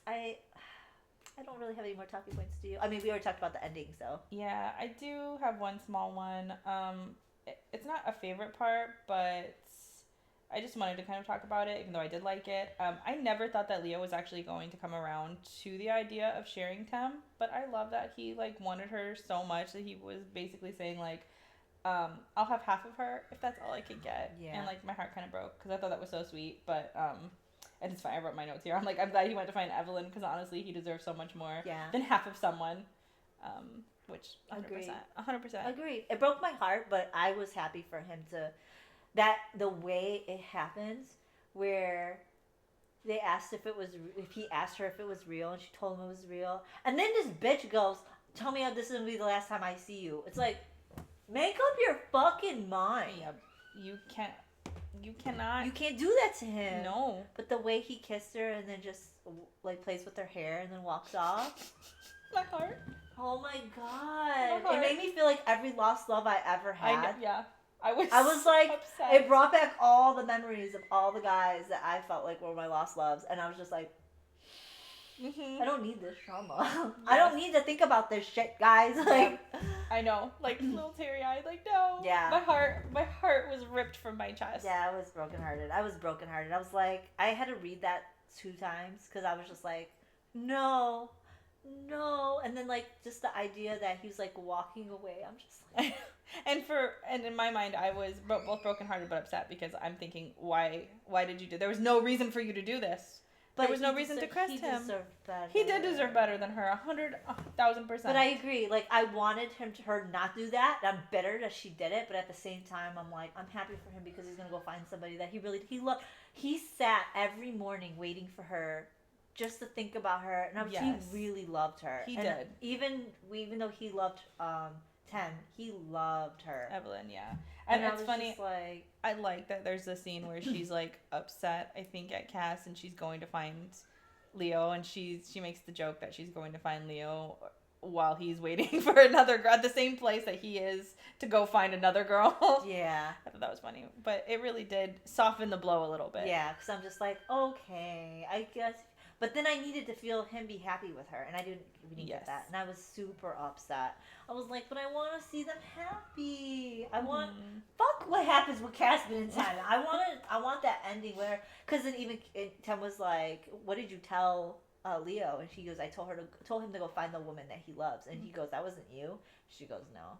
I don't really have any more talking points, do you? I mean, we already talked about the ending, so. Yeah, I do have one small one. It's not a favorite part, but I just wanted to kind of talk about it, even though I did like it. I never thought that Leo was actually going to come around to the idea of sharing Tem, but I love that he, like, wanted her so much that he was basically saying, like, I'll have half of her if that's all I could get. Yeah. And like my heart kind of broke because I thought that was so sweet, but and it's fine. I wrote my notes here. I'm like, I'm glad he went to find Evelyn because honestly, he deserves so much more than half of someone. Which 100%, 100%. Agreed. It broke my heart, but I was happy for him to the way it happens, where they asked if he asked her if it was real, and she told him it was real, and then this bitch goes, "Tell me how this is gonna be the last time I see you." It's like, make up your fucking mind. Yeah, you cannot. You can't do that to him. No. But the way he kissed her and then just like plays with her hair and then walks off. My heart. Oh my god! It made me feel like every lost love I ever had. I was like, upset. It brought back all the memories of all the guys that I felt like were my lost loves, and I was just like, I don't need this trauma. Yes. I don't need to think about this shit, guys. Like, I know, like little teary eyed, like no. Yeah. My heart was ripped from my chest. Yeah, I was brokenhearted. I was like, I had to read that 2 times because I was just like, no, and then like just the idea that he was like walking away. I'm just like, and in my mind, I was both brokenhearted but upset because I'm thinking, why did you do? There was no reason for you to do this. But there was no reason to crest him. He did deserve better than her, 100,000%. But I agree. Like, I wanted her not do that. I'm bitter that she did it, but at the same time, I'm like, I'm happy for him because he's gonna go find somebody that he loved. He sat every morning waiting for her, just to think about her, and he really loved her. He did. Even though he loved Tem, he loved her. Evelyn, yeah. And it's funny. Like, I like that there's a scene where she's like upset, I think, at Cass, and she's going to find Leo, and she makes the joke that she's going to find Leo while he's waiting for another girl at the same place that he is to go find another girl. Yeah. I thought that was funny, but it really did soften the blow a little bit. Yeah, because I'm just like, okay, I guess. But then I needed to feel him be happy with her, and I didn't get that, and I was super upset. I was like, but I want to see them happy. I want fuck what happens with Caspian and Tem. I want that ending where, because then even Tem was like, what did you tell Leo? And she goes, I told him to go find the woman that he loves, and he goes, that wasn't you. She goes, no.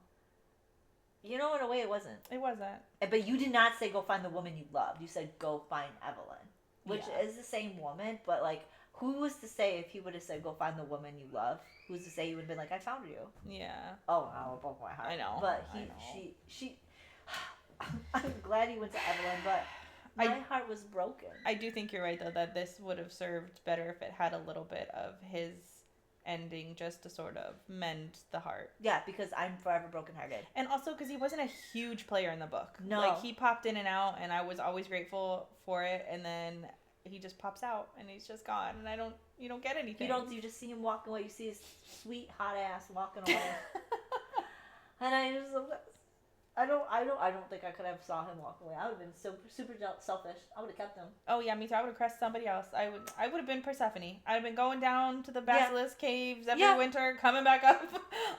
You know, in a way, it wasn't. It wasn't. But you did not say go find the woman you loved. You said go find Evelyn, which is the same woman, but like. Who was to say if he would have said, go find the woman you love? Who's to say he would have been like, I found you? Yeah. Oh, no, it broke my heart. I know. But she, I'm glad he went to Evelyn, but my heart was broken. I do think you're right, though, that this would have served better if it had a little bit of his ending just to sort of mend the heart. Yeah, because I'm forever brokenhearted. And also because he wasn't a huge player in the book. No. Like, he popped in and out, and I was always grateful for it, and then he just pops out and he's just gone, and you don't get anything. You just see him walking away. You see his sweet hot ass walking away. And I don't think I could have saw him walk away. I would have been so super selfish. I would have kept him. Oh yeah, me too. I would have crushed somebody else. I would have been Persephone. I'd have been going down to the basilisk caves every winter, coming back up,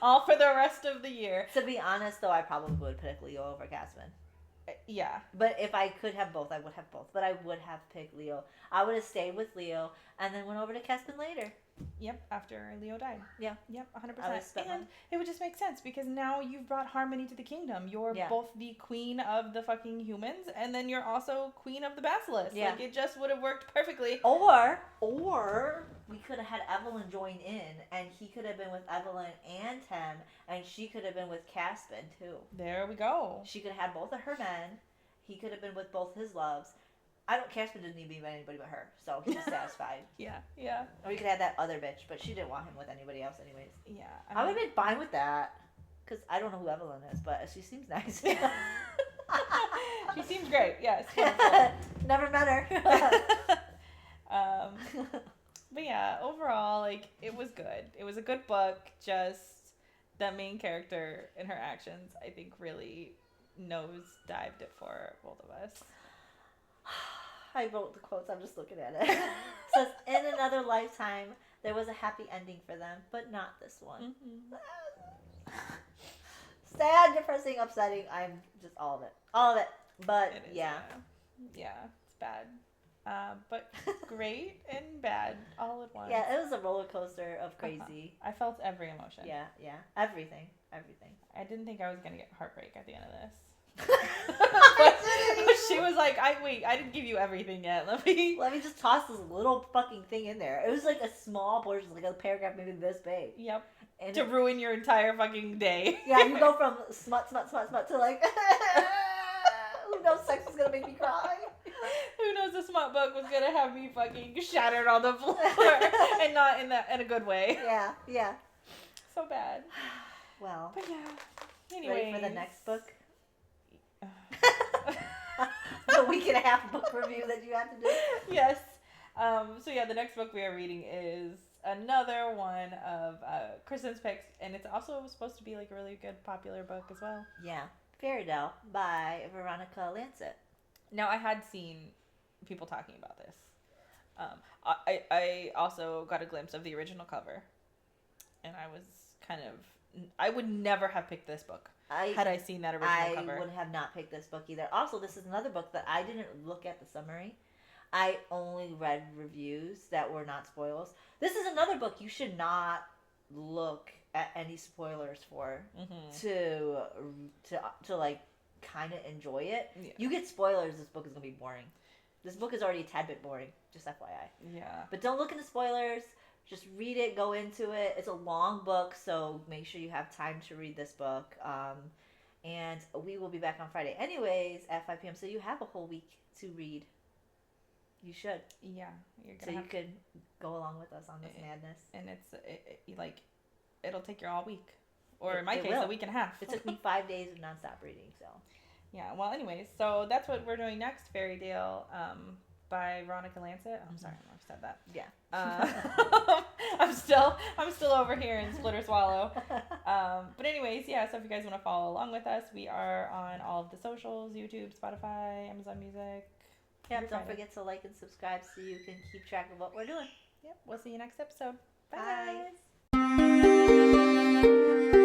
all for the rest of the year. To be honest, though, I probably would pick Leo over Caspian. Yeah. But if I could have both, I would have both. But I would have picked Leo. I would have stayed with Leo and then went over to Caspian later. Yep, after Leo died. Yeah. Yep, 100%. And it would just make sense because now you've brought harmony to the kingdom. You're both the queen of the fucking humans, and then you're also queen of the basilisk. Yeah. Like, it just would have worked perfectly. Or we could have had Evelyn join in, and he could have been with Evelyn and Tem, and she could have been with Caspian, too. There we go. She could have had both of her men. He could have been with both his loves. Caspian didn't need to be with anybody but her, so he was satisfied. Yeah. Or we could have that other bitch, but she didn't want him with anybody else anyways. Yeah. I would have been fine with that, because I don't know who Evelyn is, but she seems nice. She seems great, yes. Never met her. But yeah, overall, like, it was good. It was a good book, just the main character and her actions, I think, really nosedived it for both of us. I wrote the quotes. I'm just looking at it. It says, in another lifetime, there was a happy ending for them, but not this one. Mm-hmm. Sad, depressing, upsetting. I'm just all of it. But, it is, yeah. Yeah, it's bad. but great and bad all at once. Yeah, it was a roller coaster of crazy. I felt every emotion. Yeah, everything. I didn't think I was gonna get heartbreak at the end of this. But she was like, I didn't give you everything yet. Let me just toss this little fucking thing in there. It was like a small portion, like a paragraph maybe this big. Yep. And to ruin your entire fucking day. Yeah, you go from smut to like, who knows, sex is gonna make me cry. Who knows, the smut book was gonna have me fucking shattered on the floor, and not in a good way. Yeah. So bad. Well. But yeah. Anyway. Ready for the next book? The week and a half book review that you have to do. Yes. So yeah, the next book we are reading is another one of Kristen's picks, and it's also supposed to be like a really good popular book as well. Yeah. Fairy Tale by Veronica Lancet. Now, I had seen people talking about this. I also got a glimpse of the original cover, and I was I would never have picked this book had I seen that original cover. I would have not picked this book either. Also, this is another book that I didn't look at the summary. I only read reviews that were not spoilers. This is another book you should not look at any spoilers for to like kind of enjoy it. Yeah. You get spoilers, this book is gonna be boring. This book is already a tad bit boring, just FYI. Yeah. But don't look into spoilers. Just read it, go into it. It's a long book, so make sure you have time to read this book. And we will be back on Friday anyways at 5 p.m. So you have a whole week to read. You should. Yeah. You could go along with us on this madness. And it'll take you all week. Or in my case, a week and a half. It took me 5 days of nonstop reading, so. Yeah, well, anyways, so that's what we're doing next, Fairy Tale, by Veronica Lancet. I'm sorry, I said that. Yeah. I'm still over here in Split or Swallow. But anyways, yeah, so if you guys want to follow along with us, we are on all of the socials, YouTube, Spotify, Amazon Music. Yep, don't forget to like and subscribe so you can keep track of what we're doing. Yep, we'll see you next episode. Bye. Bye.